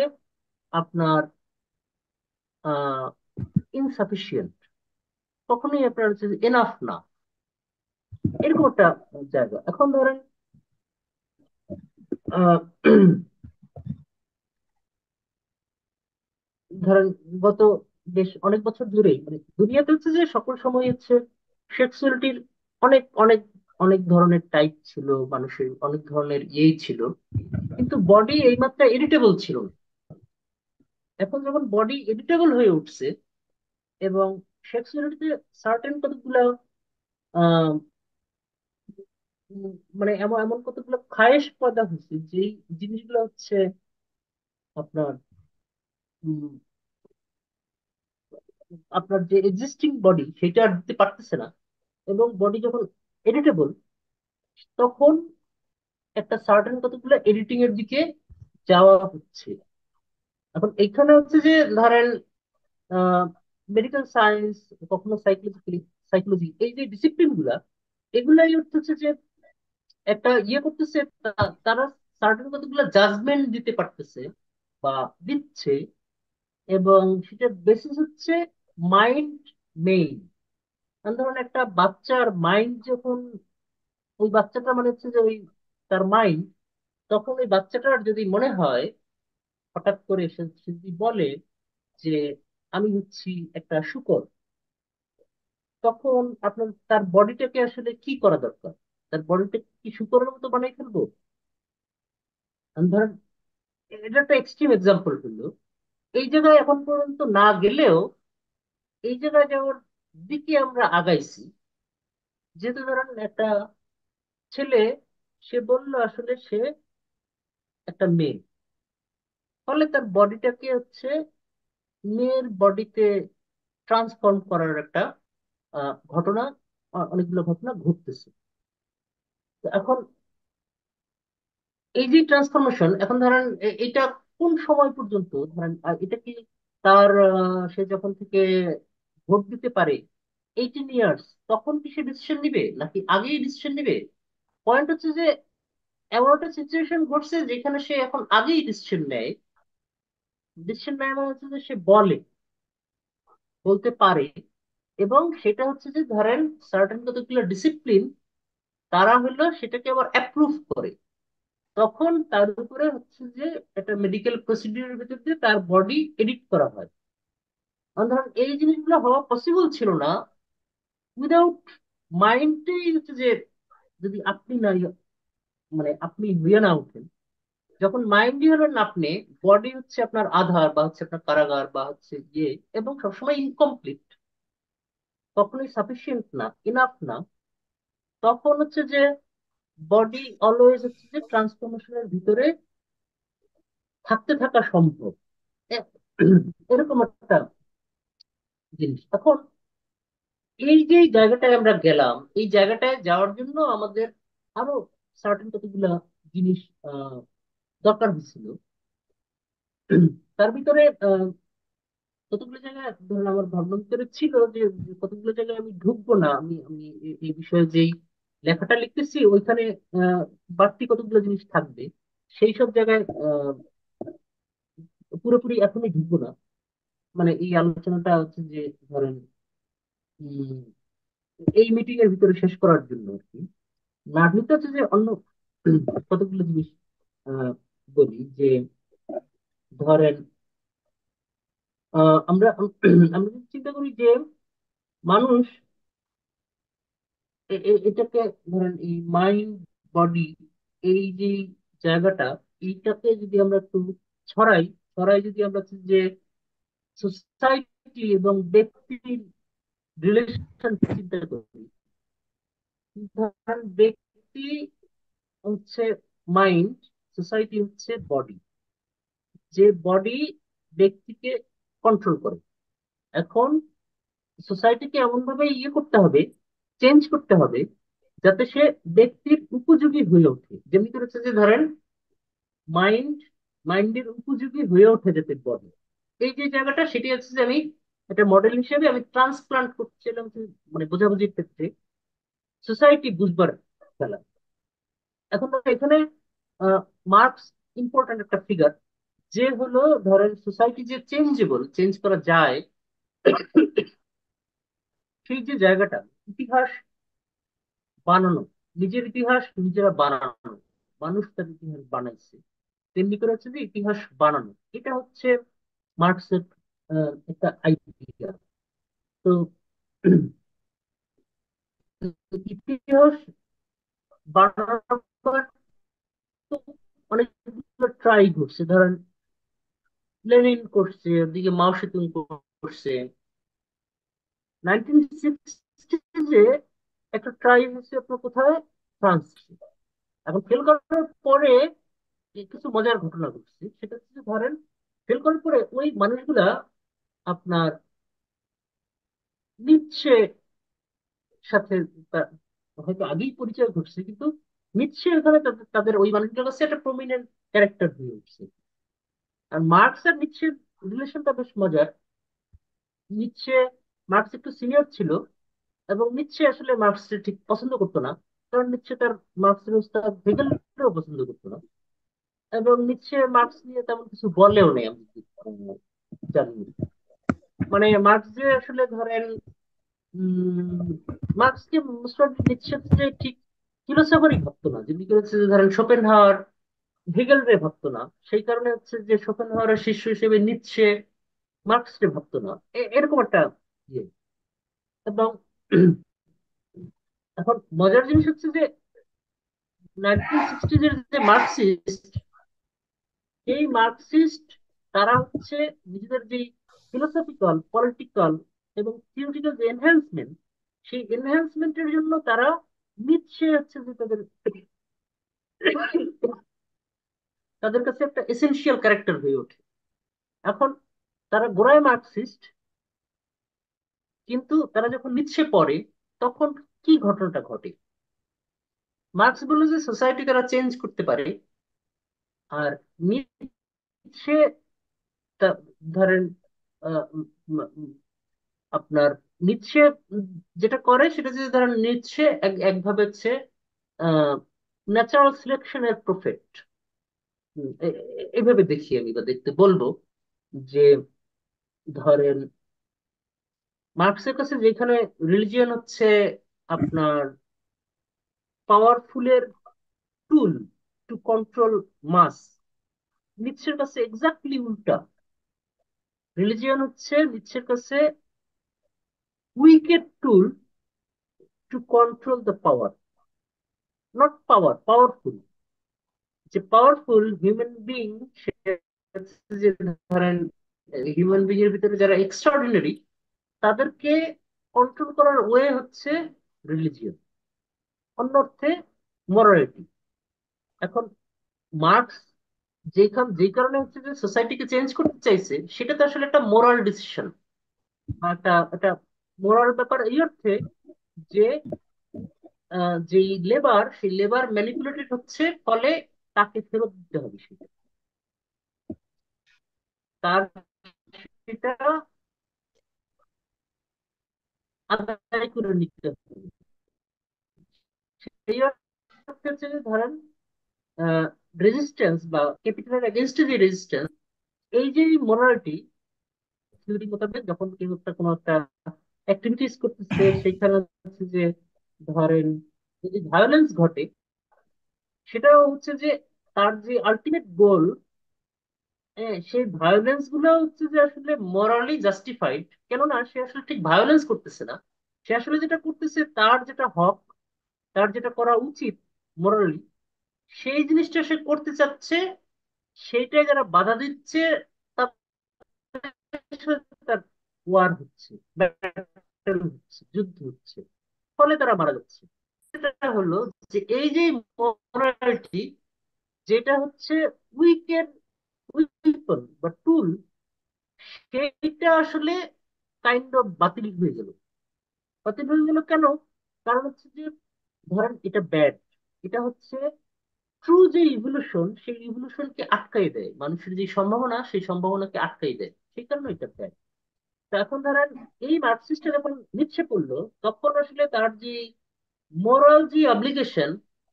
S1: আপনার আহ ইনসাফিসিয়েন্ট, কখনোই আপনার হচ্ছে এনাফ না, এরকম একটা জায়গা। এখন ধরেন আহ ধরেন গত বেশ অনেক বছর ধরেই মানে দুনিয়াতে হচ্ছে যে সকল সময় হচ্ছে সেক্সুয়ালিটির অনেক অনেক অনেক ধরনের টাইপ ছিল, মানুষের অনেক ধরনের ইয়েই ছিল, কিন্তু বডি এই মাত্রা এডিটেবল ছিল না। এখন যখন বডি এডিটেবল হয়ে উঠছে, এবং সেক্সুয়ালিটিতে সার্টেন কতগুলো আহ মানে এমন এমন কতগুলো খায়েশ পয়দা হচ্ছে, যেই জিনিসগুলো হচ্ছে আপনার উম, আপনার যে এক্সিস্টিং বডি সেটা আর দিতে পারতেছে না, এবং বডি যখন এডিটেবল, তখন একটা সার্টেন কতগুলো এডিটিং এর দিকে যাওয়া হচ্ছে। এখন এখানে হচ্ছে যে ধরেন মেডিকেল সায়েন্স, কখনো সাইকোলজি, সাইকোলজি, এই যে ডিসিপ্লিন গুলা, এগুলাই হচ্ছে যে একটা ইয়ে করতেছে, তারা সার্টেন কতগুলো জাজমেন্ট দিতে পারতেছে বা দিচ্ছে, এবং সেটার বেসিস হচ্ছে মাইন্ড মেইন। ধরুন একটা বাচ্চার মাইন্ড যখন, ওই বাচ্চাটা মানে হচ্ছে যে ওই তার মাইন্ড, তখন ওই বাচ্চাটার যদি মনে হয় হঠাৎ করে সে যদি বলে যে আমি হচ্ছি একটা শূকর, তখন আপনার তার বডিটাকে আসলে কি করা দরকার? তার বডিটা কি শূকরের মতো বানাই ফেলবো? আমি ধরেন এটা একটা এক্সট্রিম এক্সাম্পল হলো, এই জায়গায় এখন পর্যন্ত না গেলেও এই জায়গায় যাওয়ার দিকে আমরা আগাইছি। যেহেতু ধরেন একটা ছেলে, সে বললো আসলে সে একটা মেয়ে, ফলে তার বডিটাকে হচ্ছে মেয়ের বডিতে ট্রান্সফর্ম করার একটা ঘটনা, অনেকগুলো ঘটনা ঘটতেছে। তো এখন এই যে ট্রান্সফরমেশন, এখন ধরেন এটা কোন সময় পর্যন্ত ধরেন, এটা কি তার সে যখন থেকে ভোট দিতে পারে 18 ইয়ার্স, তখন কি সে ডিসিশন নিবে নাকি আগেই ডিসিশন নিবে? পয়েন্ট হচ্ছে যে এমন একটা সিচুয়েশন ঘটছে যেখানে সে এখন আগেই ডিসিশন নেয়। ডিসিশন নেয় মানে হচ্ছে যে সে বলতে পারে, এবং সেটা হচ্ছে যে ধরেন সার্টেন কতগুলো ডিসিপ্লিন, তারা হলো সেটাকে আবার অ্যাপ্রুভ করে। তখন তার উপরে হচ্ছে যে একটা মেডিকেল প্রসিডিউরের ভিতর দিয়ে তার বডি এডিট করা হয়। আর ধরুন এই জিনিসগুলো হওয়া পসিবল ছিল না উইদাউট মাইন্ডটাই হচ্ছে যে, যদি আপনি না মানে আপনি হইয়া না উঠেন, যখন মাইন্ডই হলেন আপনি, বডি হচ্ছে আপনার আধার বা হচ্ছে আপনার কারাগার বা হচ্ছে ইয়ে, এবং সবসময় ইনকমপ্লিট, কখনোই সাফিসিয়েন্ট না, ইনাফ না, তখন হচ্ছে যে বডি অলওয়েজ হচ্ছে যে ট্রান্সফরমেশনের ভিতরে থাকতে থাকা সম্ভব। এ- এরকম একটা জিনিস। এখন এই যে জায়গাটায় আমরা গেলাম, এই জায়গাটায় যাওয়ার জন্য আমাদের আরো সার্টেন কতগুলা জিনিস আহ, দরকার হয়েছিল। তার ভিতরে কতগুলো জায়গায় ধরুন আমার ভাবনার ভিতরে ছিল যে যে কতগুলো জায়গায় আমি ঢুকবো না, আমি আমি এই বিষয়ে যেই লেখাটা লিখতেছি ওইখানে আহ, বাড়তি কতগুলো জিনিস থাকবে, সেই সব জায়গায় পুরোপুরি এখনই ঢুকবো না। মানে এই আলোচনাটা হচ্ছে যে ধরেন উম, এই মিটিং এর ভিতরে শেষ করার জন্য আর কি, না ঢুকতে হচ্ছে যে অন্য কতগুলো জিনিস আহ, বলি যে ধরেন আমরা আমরা যদি চিন্তা করি যে মানুষ এটাকে ধরেন এই মাইন্ড বডি, এই যে জায়গাটা, এইটাকে যদি আমরা একটু ছড়াই, যদি আমরা হচ্ছে যে সোসাইটি এবং ব্যক্তির রিলেশন চিন্তা করি, ধরেন ব্যক্তি হচ্ছে মাইন্ড, সোসাইটি হচ্ছে বডি, যে বডি ব্যক্তিকে কন্ট্রোল করে। এখন সোসাইটিকে এমন ভাবে ইয়ে করতে হবে, চেঞ্জ করতে হবে, যাতে সে ব্যক্তির উপযোগী হয়ে ওঠে, যেমনি করে হচ্ছে যে ধরেন মাইন্ড, মাইন্ডের উপযোগী হয়ে ওঠে যাতে বডি, এই যে জায়গাটা সেটি হচ্ছে যে আমি একটা মডেল হিসেবে আমি ট্রান্সপ্লান্ট করছিলাম যে, মানে বোঝাবুঝির ক্ষেত্রে সোসাইটি বুঝবার খেলা। এখন তো এখানে মার্কস ইম্পর্ট্যান্ট একটা ফিগার, যে হলো ধরেন সোসাইটি যে চেঞ্জেবল, চেঞ্জ করা যায়, সেই যে জায়গাটা, ইতিহাস বানানো, নিজের ইতিহাস নিজেরা বানানো, মানুষ তার ইতিহাস বানাইছে, তেমনি করে হচ্ছে যে ইতিহাস বানানো, এটা হচ্ছে মার্কসের একটা আইডিয়া। তো ইতিহাস বানানোর তো অনেকগুলো ট্রাই করছে, ধরেন লেনিন করছে, ওদিকে মাও সেতুং করছে, 1960 একটা ট্রাই হচ্ছে আপনার কোথায়, ফ্রান্স। এখন ফেল করার পরে কিছু মজার ঘটনা ঘটছে, সেটা হচ্ছে যে ধরেন ফেল করার পরে ওই মানুষগুলা আপনার নিচ্ছে সাথে তা- হয়তো আগেই পরিচয় ঘটছে, কিন্তু নিচ্ছে এখানে তাদের তাদের ওই মানুষগুলোর কাছে একটা প্রমিনেন্ট ক্যারেক্টার হয়ে উঠছে। আর মার্কস আর নিচ্ছের রিলেশনটা বেশ মজার। নিচ্ছে, মার্কস একটু সিনিয়র ছিল, এবং নিচ্ছে আসলে মার্কসকে ঠিক পছন্দ করতো না, কারণ নিচ্ছে তার মার্কসের উস্তাদ হেগেলকেও পছন্দ করতো না, এবং নিচ্ছে মার্কস নিয়ে তেমন কিছু বলেও নেই আমি জানি। মানে মার্কস যে আসলে ধরেন উম মার্কসকে নিচ্ছে যে ঠিক ফিলোসফারই ভাবতো না, যদি করেছে যে ধরেন শোপেনহাওয়ার হেগেল রে ভাবতো না, সেই কারণে হচ্ছে যে শোপেনহাওয়ারের শিষ্য হিসেবে নিচ্ছে মার্কস রে ভাবতো না, এরকম একটা ইয়ে। এবং এখন মজার জিনিস হচ্ছে যে 1960 যে মার্কসিস্ট, এই মার্কসিস্ট তারা হচ্ছে নিজেদের যে ফিলোসফিক্যাল, পলিটিক্যাল এবং থিওরিটিক্যাল যে এনহ্যান্সমেন্ট, সেই এনহ্যান্সমেন্টের জন্য তারা নিচ্ছে হচ্ছে যে তাদের তাদের কাছে একটা এসেনশিয়াল ক্যারেক্টার হয়ে ওঠে। এখন তারা গোড়ায় মার্কসিস্ট, কিন্তু তারা যখন নিচ্ছে পড়ে, তখন কি ঘটনাটা ঘটে, মার্কস বলল যে সোসাইটি তারা চেঞ্জ করতে পারে, আর নিচ্ছে ধরেন আহ, উম, উম, আপনার নিচ্ছে যেটা করে সেটা যদি ধরেন নিচ্ছে একভাবে হচ্ছে ন্যাচারাল সিলেকশনের প্রফেক্ট, এইভাবে দেখি আমি বা দেখতে বলবো যে ধরেন মার্কসের কাছে যেখানে রিলিজিয়ন হচ্ছে আপনার পাওয়ারফুলের টুল, টু কন্ট্রোল মাস। নিৎসের কাছে এক্স্যাক্টলি উল্টা। রিলিজিয়ন হচ্ছে নিৎসের কাছে wicket tool to control the power, not power, powerful. যে পাওয়ারফুল হিউম্যান বিং, সে হচ্ছে যে ধরেন হিউম্যান বিং এর ভিতরে যারা এক্সট্রাঅর্ডিনারি, তাদেরকে কন্ট্রোল করার ওয়ে হচ্ছে রিলিজিয়ন, অন্য অর্থে মরালিটি। এখন মার্কস যেই কারণে হচ্ছে যে সোসাইটিকে চেঞ্জ করতে চাইছে, সেটা তো আসলে একটা মোরাল ডিসিশন, একটা একটা মোরাল ব্যাপার এই অর্থে যে যেই লেবার, সেই লেবার ম্যানিপুলেটেড হচ্ছে, ফলে তাকে ফেরত দিতে হবে সেটা, তার সেটা আদায় করে নিতে হবে। সেই অর্থে হচ্ছে যে ধরেন রেজিস্ট্যান্স বা ক্যাপিটালের এগেনস্টে যে রেজিস্ট্যান্স, এই যে মোরালিটি থিওরি মোতাবেক যখন কেউ একটা কোনো একটা অ্যাক্টিভিটিস করতেছে, সেখানে হচ্ছে যে ধরেন যদি ভায়োলেন্স ঘটে, সেটা হচ্ছে যে তার যে আলটিমেট গোল, সেই ভায়োলেন্স গুলো হচ্ছে যে আসলে মরালি জাস্টিফাইড। কেননা সে আসলে ঠিক ভায়োলেন্স করতেছে না, সে আসলে যেটা করতেছে, তার যেটা হক, তার যেটা করা উচিত মোরালি, সেই জিনিসটা সে করতে চাচ্ছে। সেইটাই যারা বাধা দিচ্ছে, তাদের সাথে তার ওয়ার হচ্ছে, ব্যাটল হচ্ছে, যুদ্ধ হচ্ছে, ফলে তারা মারা যাচ্ছে। এটা হলো যে এই যে মোরালিটি, যেটা হচ্ছে উইকের উইপন বা টুল, সেইটা আসলে কাইন্ড অফ বাতিল হয়ে গেল। বাতিল হয়ে গেল কেন? কারণ হচ্ছে যে ধরেন এটা ব্যাড, এটা হচ্ছে ট্রু যে ইভলিউশন, সেই ইভলিউশনকে আটকাই দেয়, মানুষের যে সম্ভাবনা, সেই সম্ভাবনাকে আটকাই দেয়, সেই কারণে এটা ব্যাড। তো এখন ধরেন এই মার্কসিস্টটা যখন নিচ্ছে পড়লো, তখন আসলে তার যে মোরাল যে অব্লিগেশন,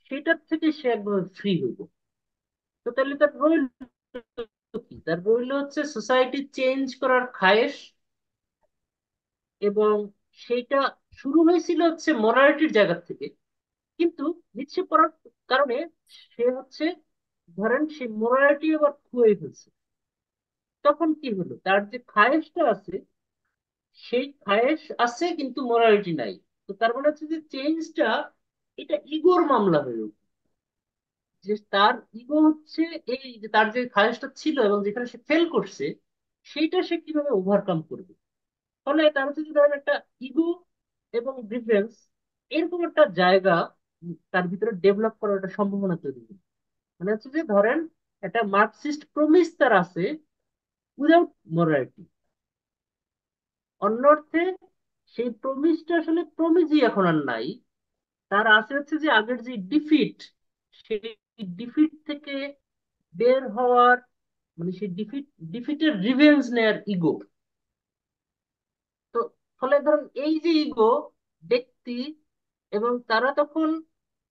S1: সেটার থেকে সে একবার ফ্রি হইল। তো তাহলে তার রইল কি? তার রইল হচ্ছে সোসাইটি চেঞ্জ করার খায়েশ, এবং সেইটা শুরু হয়েছিল হচ্ছে মোরালিটির জায়গা থেকে। কিন্তু নিচ্ছে পড়ার কারণে সে হচ্ছে ধরেন সে মোরালিটি আবার খুয়ে ফেলছে। তখন কি হলো, তার যে খায়েশটা আছে, সেই খায়েশ আছে কিন্তু মোরালিটি নাই। তো তার মানে হচ্ছে যে চেঞ্জটা, এটা ইগোর মামলা হয়ে উঠবে। যে তার ইগো হচ্ছে এই যে তার যে খায়েশটা ছিল এবং যেখানে সে ফেল করছে, সেইটা সে কিভাবে ওভারকাম করবে। ফলে তার হচ্ছে যে ধরেন একটা ইগো এবং ডিফেন্স, এরকম একটা জায়গা তার ভিতরে ডেভেলপ করার একটা সম্ভাবনা তৈরি হবে। মানে হচ্ছে যে ধরেন একটা মার্কসিস্ট প্রমিস তার আছে উইদাউট মোরালিটি। অন্য অর্থে সেই প্রমিসটা আসলে প্রমিসই এখন আর নাই, তার আছে হচ্ছে যে আগের যে ডিফিট, সেই ডিফিট থেকে বের হওয়ার, মানে সেই ডিফিটের রিভেঞ্জ নেয়ার ইগো। তো ফলে ধরুন এই যে ইগো ব্যক্তি, এবং তারা তখন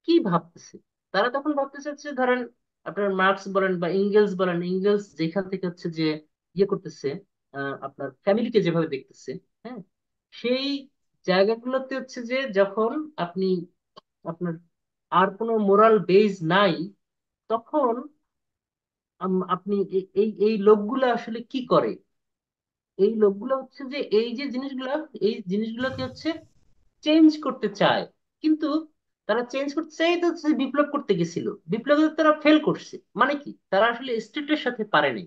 S1: কি ভাবতেছে, তারা তখন ভাবতেছে হচ্ছে ধরেন আপনার মার্কস বলেন বা ইঙ্গেলস বলেন, ইঙ্গেলস যেখান থেকে হচ্ছে যে ইয়ে করতেছে, আপনার ফ্যামিলিকে যেভাবে দেখতেছে, হ্যাঁ, সেই জায়গাগুলোতে হচ্ছে যে যখন আপনি আপনার আর কোনো মোরাল বেজ নাই, তখন আপনি এই এই লোকগুলো আসলে কি করে? এই লোকগুলো হচ্ছে যে এই যে জিনিসগুলো, এই জিনিসগুলোকে হচ্ছে চেঞ্জ করতে চায়। কিন্তু তারা চেঞ্জ করতে চাই তো হচ্ছে বিপ্লব করতে গেছিল, বিপ্লবে তারা ফেল করছে। মানে কি, তারা আসলে স্টেটের সাথে পারেনি।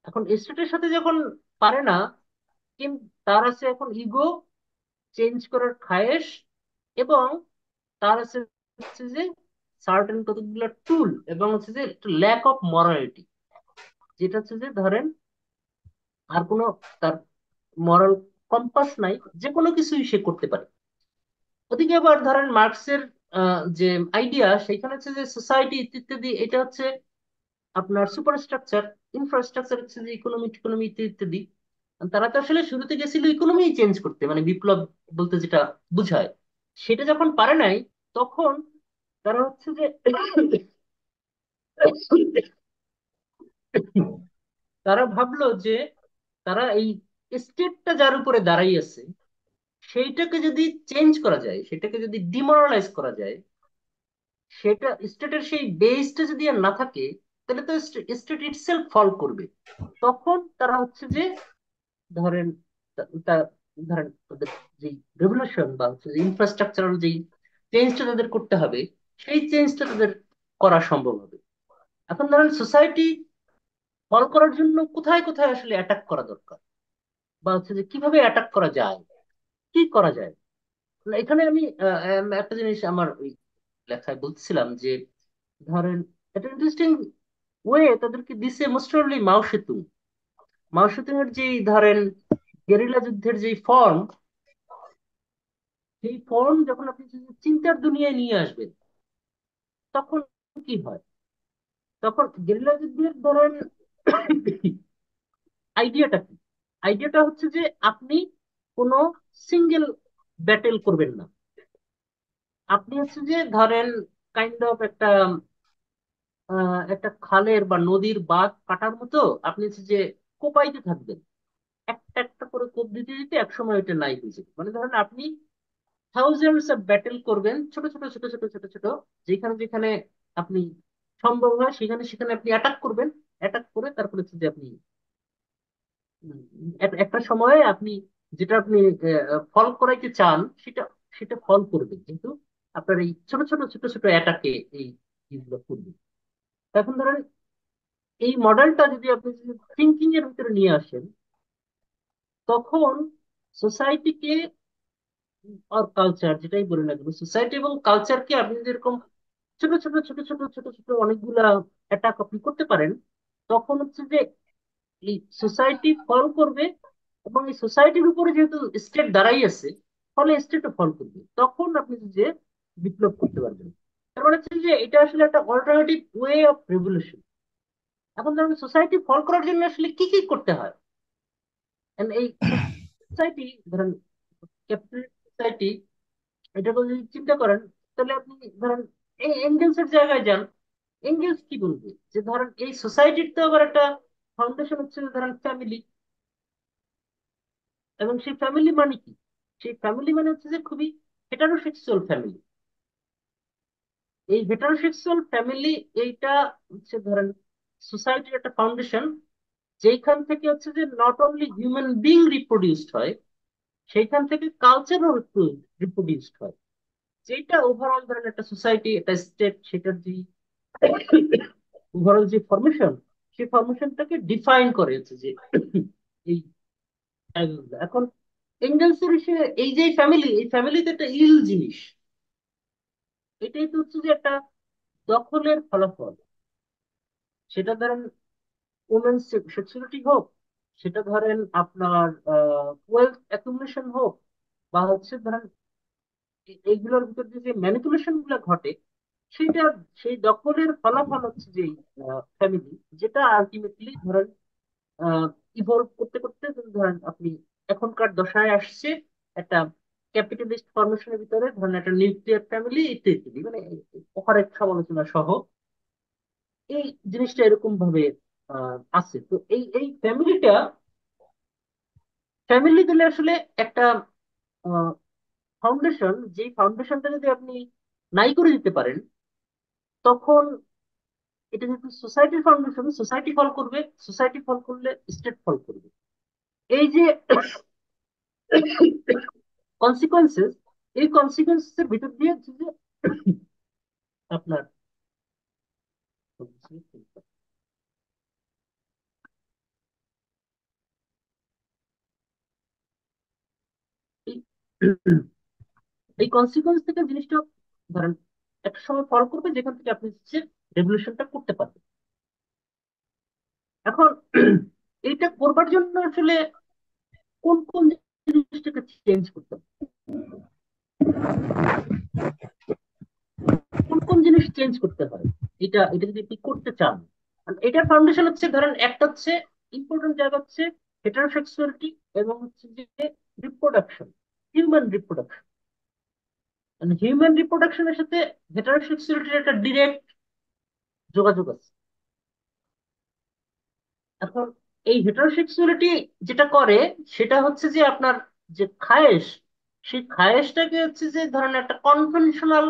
S1: এখন স্টেটের সাথে যখন পারে না, কিন্তু তার আছে এখন ইগো, চেঞ্জ করার খায়েশ, এবং তার আছে হচ্ছে যে সার্টেন কতগুলো টুল, এবং হচ্ছে যে ল্যাক অফ মরালিটি, যেটা হচ্ছে যে ধরেন আর কোনো তার মরাল কম্পাস নাই, যে কোনো কিছুই সে করতে পারে। ওদিকে আবার ধরেন মার্কসের যে আইডিয়া, সেখানে হচ্ছে যে সোসাইটি ইত্যাদি, এটা হচ্ছে আপনার সুপারস্ট্রাকচার, ইনফ্রাস্ট্রাকচার হচ্ছে যে ইকোনমি টিকোনমি ইত্যাদি ইত্যাদি। তারা তো আসলে শুরুতে গেছিল ইকোনমি চেঞ্জ করতে, মানে বিপ্লব বলতে যেটা বুঝায়, সেটা যখন পারে নাই, তখন তারা হচ্ছে যে তারা ভাবলো যে তারা এই স্টেটটা যার উপরে দাঁড়াই আছে, সেইটাকে যদি চেঞ্জ করা যায়, সেটাকে যদি ডিমোরালাইজ করা যায়, সেটা স্টেটের সেই বেসটা যদি আর না থাকে, তাহলে তো স্টেট ইটসেলফ ফল করবে। তখন তারা হচ্ছে যে ধরেন ধরেন তাদের যে রেভলিউশন বা হচ্ছে যে ইনফ্রাস্ট্রাকচারাল যে চেঞ্জটা তাদের করতে হবে, সেই চেঞ্জটা তাদের করা সম্ভব হবে। এখন ধরেন সোসাইটি ফল করার জন্য কোথায় কোথায় আসলে অ্যাটাক করা দরকার, বা হচ্ছে যে কিভাবে অ্যাটাক করা যায়, কি করা যায়। না, এখানে আমি একটা জিনিস আমার ওই লেখায় বলছিলাম যে ধরেন একটা ইন্টারেস্টিং ওয়ে তাদেরকে দিছে মোস্ট প্রবাবলি মাও সেতুং। মাও সেতুং এর যে ধরেন গেরিলা যুদ্ধের যে ফর্ম, সেই ফর্ম যখন আপনি চিন্তার দুনিয়ায় নিয়ে আসবেন, তখন কি হয়? তখন গেরিলা যুদ্ধের ধরেন আইডিয়াটা কি? আইডিয়াটা হচ্ছে যে আপনি কোনো সিঙ্গেল ব্যাটেল করবেন না। আপনি হচ্ছে যে ধরেন কাইন্ড অফ একটা খালের বা নদীর বাঁধ কাটার মতো আপনি হচ্ছে যে কোপাইতে থাকবেন। একটা একটা করে কোপ দিতে দিতে একসময় এটা নাই হয়ে যাবে। মানে ধরেন আপনি থাউজেন্ডস অফ ব্যাটেল করবেন, ছোট ছোট ছোট ছোট ছোট ছোট, যেখানে যেখানে আপনি সম্ভব হয় সেখানে সেখানে আপনি অ্যাটাক করবেন। অ্যাটাক করে তারপরে হচ্ছে যে আপনি একটা সময়ে আপনি যেটা আপনি ফল করাইতে চান, সেটা সেটা ফল করবে, কিন্তু আপনার এই ছোট ছোট ছোট ছোট অ্যাটাকে এই জিনিসগুলো করবে। এখন ধরেন এই মডেলটা যদি আপনি থিঙ্কিং এর ভিতরে নিয়ে আসেন, তখন সোসাইটিকে আর কালচার যেটাই বলি না কেন, সোসাইটি এবং কালচারকে আপনি যেরকম ছোট ছোট ছোট ছোট ছোট ছোট অনেকগুলা অ্যাটাক আপনি করতে পারেন, তখন হচ্ছে যে এই সোসাইটি ফল করবে। এবং এই সোসাইটির উপরে যেহেতু স্টেট দাঁড়াই আছে, ফলে স্টেটও ফল করবে। তখন আপনি যে বিপ্লব করতে পারবেন। তার মানে হচ্ছে যে এটা আসলে একটা অল্টারনেটিভ ওয়ে অফ রেভলিউশন। এখন ধরুন সোসাইটি ফল করার জন্য আসলে কি কি করতে হয়। And এই সোসাইটি ধরেন ক্যাপিটালিস্ট সোসাইটি, এটা যদি চিন্তা করেন, তাহলে আপনি ধরেন এই এঙ্গেলস এর জায়গায় যান। এঙ্গেলস কি বলবে যে ধরেন এই সোসাইটির তো আবার একটা ফাউন্ডেশন হচ্ছে যে ধরেন ফ্যামিলি। এবং সেই ফ্যামিলি মানে কি? সেই ফ্যামিলি মানে হচ্ছে যে খুবই হেটারোসেক্সুয়াল ফ্যামিলি। এই হেটারোসেক্সুয়াল ফ্যামিলি, এইটা হচ্ছে ধরেন সোসাইটির একটা ফাউন্ডেশন, যেখান থেকে হচ্ছে যে নট অনলি হিউম্যান বিং রিপ্রোডিউসড হয়, সেইখান থেকে কালচারও রিপ্রোডিউসড হয়। যেটা ওভারঅল ধরেন একটা সোসাইটি, একটা স্টেট, সেটার যে ওভারঅল যে ফরমেশন, সেই ফরমেশনটাকে ডিফাইন করে হচ্ছে যে এই জায়গাগুলো। এখন এঙ্গেলসের হিসেবে এই যে ফ্যামিলি, এই ফ্যামিলি তো একটা ইল জিনিস। এটাই তো হচ্ছে যে একটা দখলের ফলাফল। সেটা ধরেন উমেন্স সেক্সুয়ালিটি হোক, সেটা ধরেন আপনার ওয়েলথ অ্যাকুমুলেশন হোক, বা হচ্ছে ধরেন এইগুলোর ভিতর দিয়ে যে ম্যানিপুলেশন গুলো ঘটে, সেটা সেই দখলের ফলাফল হচ্ছে যে ফ্যামিলি, যেটা আলটিমেটলি ধরেন ইভলভ করতে করতে ধরেন আপনি এখনকার দশায় আসছে একটা ক্যাপিটালিস্ট ফরমেশনের ভিতরে ধরেন একটা নিউক্লিয়ার ফ্যামিলি ইত্যাদি, মানে অপারেট সমালোচনা সহ এই জিনিসটা এরকম ভাবে আছে। তো এই এই ফ্যামিলিটা, ফ্যামিলি দিলে আসলে একটা ফাউন্ডেশন, যেই ফাউন্ডেশনটা যদি আপনি নাই করে দিতে পারেন, তখন এটা যেহেতু সোসাইটির ফাউন্ডেশন, সোসাইটি ফল করবে। সোসাইটি ফল করলে স্টেট ফল করবে। এই যে কনসিকোয়েন্সেস, এই কনসিকোয়েন্সেস এর ভিতর দিয়ে হচ্ছে যে আপনার এই এই কনসিকোয়েন্স থেকে জিনিসটা ধরেন একটা সময় ফল করবে, যেখান থেকে আপনি হচ্ছে রেভলিউশনটা করতে পারবেন। এখন এইটা করবার জন্য আসলে কোন কোন জিনিসটাকে চেঞ্জ করতে হবে, কোন কোন জিনিস চেঞ্জ করতে হয়, এটা এটা যদি আপনি করতে চান। আর এটার ফাউন্ডেশন হচ্ছে ধরেন একটা হচ্ছে ইম্পর্টেন্ট জায়গা হচ্ছে হেটারোসেক্সুয়ালিটি, এবং হচ্ছে যে রিপ্রোডাকশন, হিউম্যান রিপ্রোডাকশন। হিউম্যান রিপ্রোডাকশনের সাথে হেটারোসেক্সুয়ালিটির একটা ডিরেক্ট যোগাযোগ আছে। এখন এই হেটারোসেক্সুয়ালিটি যেটা করে, সেটা হচ্ছে যে আপনার যে খায়েশ, সেই খায়েশটাকে হচ্ছে যে ধরেন একটা কনভেনশনাল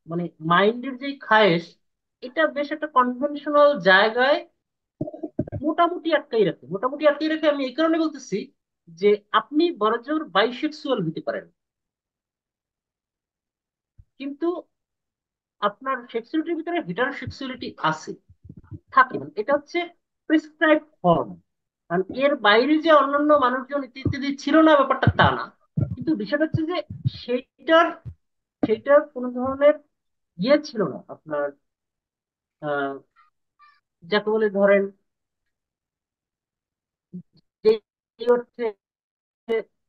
S1: মানে মাইন্ডের যে খায়েশ, এটা বেশ একটা কনভেনশনাল জায়গায় মোটামুটি আটকাই রাখে। আমি এই কারণে বলতেছি যে আপনি বড়জোর বাইসেক্সুয়াল হতে পারেন, কিন্তু আপনার সেক্সুয়ালিটির ভিতরে হেটারোসেক্সুয়ালিটি আছে, থাকে, মানে এটা হচ্ছে প্রেসক্রাইব ফর্ম। কারণ এর বাইরে যে অন্যান্য মানুষজন ইত্যাদি ইত্যাদি ছিল না, ব্যাপারটা তা না। কিন্তু বিষয়টা হচ্ছে যে সেইটার সেইটার কোনো ধরনের ইয়ে ছিল না আপনার, আহ যাকে বলে ধরেন, যে এই অর্থে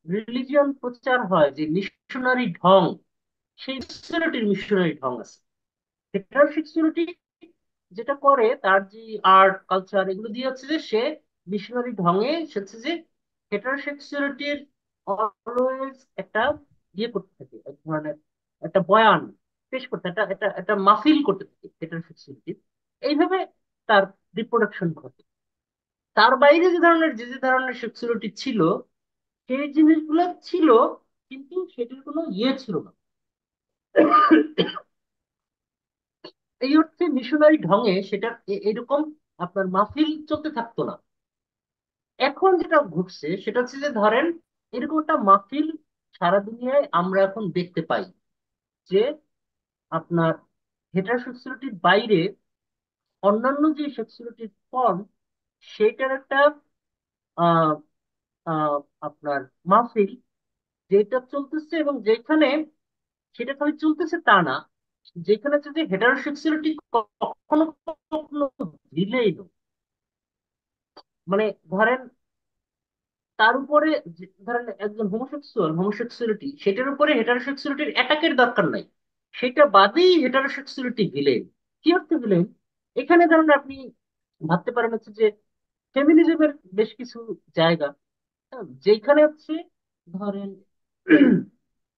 S1: রিলিজিয়ন প্রচার হয় যে মিশনারি ঢং, সেই মিশনারি ঢং আছে। হেটারোসেক্সুয়ালিটি যেটা করে, তার যে আর্ট কালচার এগুলো দিয়ে হচ্ছে যে সে মিশনারি ঢঙে সে হচ্ছে যে হেটারোসেক্সুয়ালিটির অলওয়েজ একটা ইয়ে করতে থাকে, এক ধরনের একটা বয়ান পেশ করতে, একটা একটা একটা মাহফিল করতে থাকে হেটারোসেক্সুয়ালিটি। এইভাবে তার রিপ্রোডাকশন ঘটে। তার বাইরে যে ধরনের সেক্সুয়ালিটি ছিল, সেই জিনিসগুলো ছিল, কিন্তু সেটার কোনো ইয়ে ছিল না। এই অর্থে মিশনারি ঢঙে সেটা এরকম আপনার মাহফিল চলতে থাকতো না। এখন যেটা ঘটছে সেটা হচ্ছে যে ধরেন এরকম একটা মাহফিল সারা দুনিয়ায় আমরা এখন দেখতে পাই, যে আপনার হেটারোসেক্সুয়ালিটির বাইরে অন্যান্য যে সেক্সুয়ালিটির ফর্ম, সেটার একটা আহ আহ আপনার মাহফিল যেটা চলতেছে, এবং যেখানে সেটা খালি চলতেছে তা না, যেখানে হচ্ছে যে হেটারোসেক্সুয়ালিটি কখনো কখনো দিলেই নয়। মানে ধরেন তার উপরে ধরেন একজন হোমোসেক্সুয়ালিটি, সেটার উপরে হেটারোসেক্সুয়ালিটির অ্যাটাকের দরকার নাই, সেটা বাদেই হেটারোসেক্সুয়ালিটি ভিলেন। কি অর্থে ভিলেন? এখানে ধরেন আপনি ভাবতে পারেন হচ্ছে যে ফেমিনিজমের বেশ কিছু জায়গা, যেখানে হচ্ছে ধরেন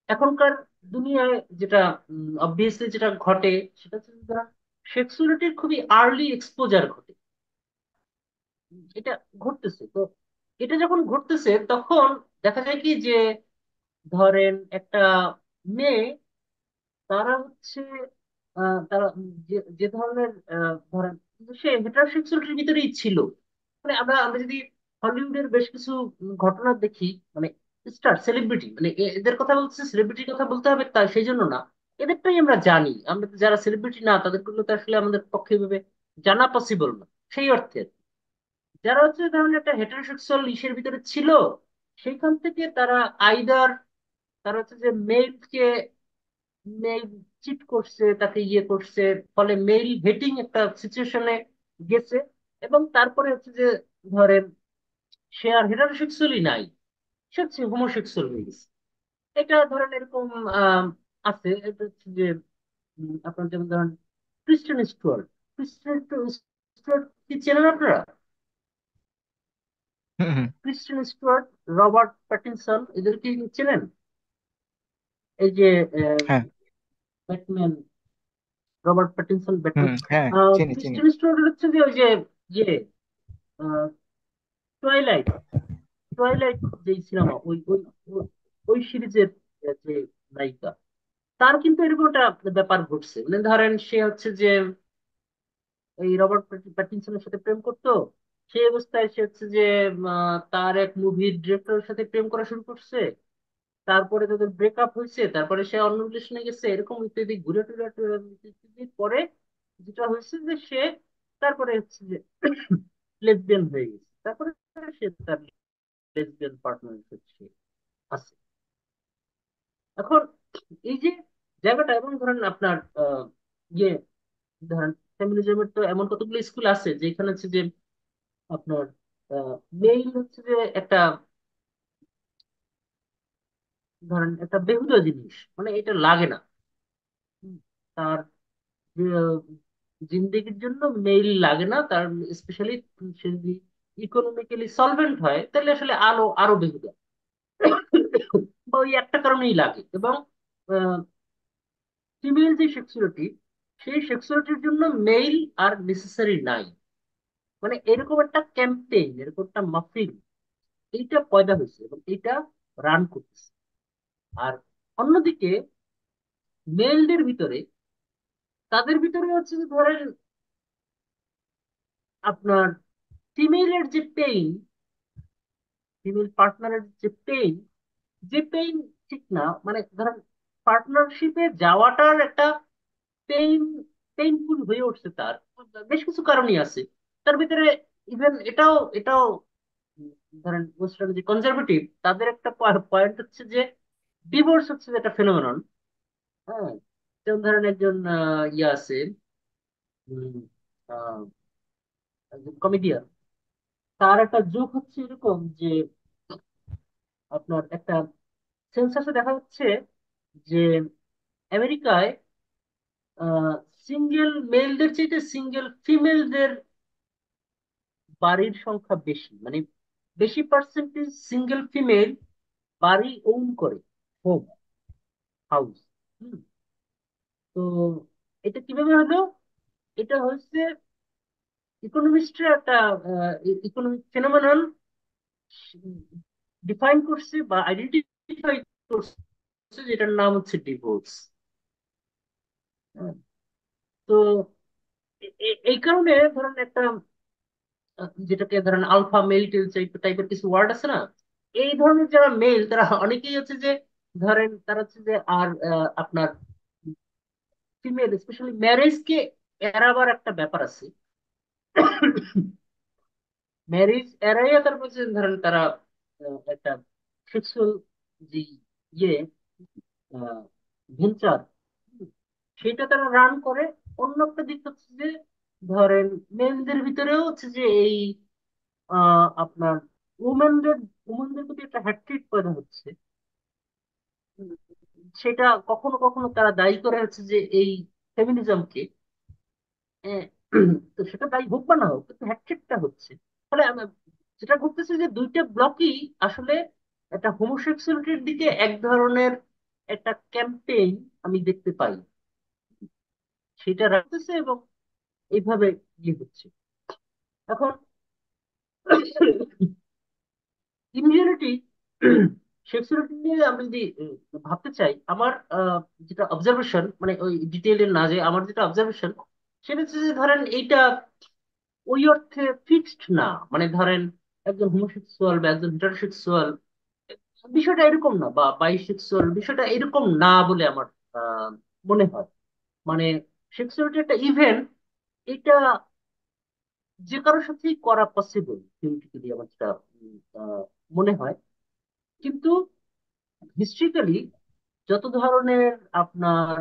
S1: এখনকার দুনিয়ায় যেটা অবভিয়াসলি যেটা ঘটে, সেটা হচ্ছে যে ধরেন সেক্সুয়ালিটির খুবই আর্লি এক্সপোজার ঘটে। এটা ঘটতেছে তো, এটা যখন ঘটতেছে তখন দেখা যায় কি যে ধরেন একটা মেয়ে, তারা হচ্ছে তারা যে যে ধরনের ধরেন সে হেটারোসেক্সুয়ালিটির ভিতরেই ছিল। মানে আমরা আমরা যদি হলিউডের বেশ কিছু ঘটনা দেখি, মানে স্টার সেলিব্রিটি, মানে এদের কথা বলছে, সেলিব্রিটির কথা বলতে হবে তা সেই জন্য না, এদেরটাই আমরা জানি। আমরা তো যারা সেলিব্রিটি না তাদেরগুলো তো আসলে আমাদের পক্ষে ভাবে জানা পসিবল না সেই অর্থে। যারা হচ্ছে ধরেন একটা হেটারোসেক্সুয়াল ইসের ভিতরে ছিল, সেইখান থেকে তারা আইদার তারা হচ্ছে যে মেলকে মেল চিট করছে, তাকে ইয়ে করছে, ফলে মেল ভেটিং একটা সিচুয়েশনে গেছে, এবং তারপরে হচ্ছে যে ধরেন সে আর হেটারোসেক্সুয়ালি নাই, সে হচ্ছে হোমোসেক্সুয়াল হয়ে গেছে। এটা ধরেন এরকম আহ আছে। এটা হচ্ছে যে আপনার যেমন ধরেন ক্রিস্টিয়ান স্টুয়ার্ট। ক্রিস্টিয়ান স্টুয়ার্ট কি চেনেন আপনারা?
S2: হুম, হুম,
S1: ক্রিস্টিয়ান স্টুয়ার্ট, রবার্ট প্যাটিনসন, এদের কি চেনেন? এই যে
S2: হ্যাঁ,
S1: ব্যাটম্যান, রবার্ট প্যাটিনসন
S2: হুম,
S1: ব্যাটম্যান।
S2: হ্যাঁ, চিনি চিনি।
S1: ক্রিস্টিয়ান স্টুয়ার্ট হচ্ছে যে ওই যে ইয়ে টুয়াইলাইট, টুয়াইলাইট যে সিনেমা, ওই ওই ওই ওই সিরিজের যে নায়িকা, তার কিন্তু এরকম একটা ব্যাপার ঘটছে। মানে ধরেন সে হচ্ছে যে এই রবার্ট প্যাটিনসনের সাথে প্রেম করতো, সেই অবস্থায় সে হচ্ছে যে তার এক মুভির ডিরেক্টরের সাথে প্রেম করা শুরু করছে। তারপরে তাদের ব্রেকআপ হয়েছে, তারপরে সে অন্য রিলেশনে গেছে, এরকম ইত্যাদি ঘুরে টুরে ইত্যাদির পরে যেটা হয়েছে যে সে তারপরে হচ্ছে যে লেসবিয়ান হয়ে গেছে। তারপরে সে তার লেসবিয়ান পার্টনার হচ্ছে আছে। এখন এই যে জায়গাটা, এবং ধরেন আপনার ইয়ে ধরেন ফেমিনিজমের তো এমন কতগুলো স্কুল আছে যেখানে হচ্ছে যে আপনার মেইল হচ্ছে যে একটা ধরেন একটা বেহুদা জিনিস, মানে এটা লাগে না। হুম, তার যে জিন্দেগির জন্য মেইল লাগে না তার, স্পেশালি সে যদি ইকোনমিক্যালি সলভেন্ট হয় তাহলে আসলে আরো আরো বেহুদা। বা ওই একটা কারণেই লাগে। এবং ফিমেল যে সেক্সুয়ালিটি, সেই সেক্সুয়ালিটির জন্য মেইল আর নেসেসারি নাই। মানে এরকম একটা ক্যাম্পেইন, এরকম একটা মাহফিল, এইটা পয়দা হয়েছে এবং এইটা রান করতেছে। আর অন্যদিকে মেলদের ভিতরে তাদের ভিতরে হচ্ছে যে ধরেন আপনার ফিমেলের যে পেইন, ফিমেল পার্টনারের যে পেইন, যে পেইন ঠিক না, মানে ধরেন পার্টনারশিপে যাওয়াটার একটা পেইন, পেইনফুল হয়ে উঠছে তার বেশ কিছু কারণই আছে। তার ভিতরে ইভেন এটাও উম, ধরেন ওয়েস্টার্ন যে কনজারভেটিভ, তাদের একটা পয়েন্ট হচ্ছে যে ডিভোর্স হচ্ছে যে একটা ফেনোমেনন। হ্যাঁ, যেমন ধরেন একজন ইয়ে আছে, উম, আহ, একজন কমেডিয়ান, তার একটা জোক হচ্ছে এরকম যে আপনার একটা সেন্সাসে দেখা যাচ্ছে যে আমেরিকায় সিঙ্গেল মেলদের চাইতে সিঙ্গেল ফিমেলদের বাড়ির সংখ্যা বেশি, মানে বেশি পার্সেন্টেজ সিঙ্গেল ফিমেল বাড়ি ওন করে, হোম, হাউস। তো এটা কিভাবে হলো? এটা হচ্ছে ইকোনমিস্টরা একটা ইকোনমিক ফেনোমেনন ডিফাইন করছে বা আইডেন্টিফাই করছে, যেটার নাম হচ্ছে ডিভোর্স। তো এই কারণে ধরেন একটা যেটাকে ধরেন আলফা মেল টেল টাইপের কিছু ওয়ার্ড আছে না, এই ধরনের যারা মেল তারা অনেকেই হচ্ছে যে ধরেন তারা হচ্ছে যে আর আপনার ফিমেল স্পেশালি ম্যারেজকে এড়াবার একটা ব্যাপার আছে। ম্যারেজ এড়াইয়া তারপর যে ধরেন তারা একটা সেক্সুয়াল যে ইয়ে ভেঞ্চার, সেটা তারা রান করে। অন্য একটা দিক হচ্ছে যে ধরেন মেনদের ভিতরেও হচ্ছে যে এই আপনার উমেনদের উমেনদের প্রতি একটা হ্যাট্রিট পয়দা হচ্ছে। উম, সেটা কখনো কখনো তারা দায়ী করে হচ্ছে যে এই ফেমিনিজমকে। তো সেটা দায়ী হোক বা না হোক, কিন্তু হ্যাট্রিকটা হচ্ছে। ফলে যেটা ঘটতেছে যে দুইটা ব্লকই আসলে একটা হোমোসেক্সুয়ালিটির দিকে এক ধরনের একটা ক্যাম্পেইন আমি দেখতে পাই, সেটা রাখতেছে এবং এইভাবে ইয়ে হচ্ছে। এখন ইমিউনিটি, সেক্সুয়ালিটি নিয়ে আমি যদি ভাবতে চাই, আমার যেটা অবজারভেশন, মানে ওই ডিটেইলে না যে আমার যেটা অবজারভেশন, সেটা হচ্ছে যে ধরেন এইটা ওই অর্থে ফিক্সড না। মানে ধরেন একজন হোমোসেক্সুয়াল বা একজন হেটারোসেক্সুয়াল বিষয়টা এরকম না, বা বাইসেক্সুয়াল বিষয়টা এরকম না বলে আমার আহ, মনে হয়। মানে সেক্সুয়ালিটি একটা ইভেন্ট, এটা যে কারোর সাথেই করা পসিবল থিওরিটিক্যালি, আমার যেটা আহ, মনে হয়। কিন্তু হিস্ট্রিক্যালি যত ধরনের আপনার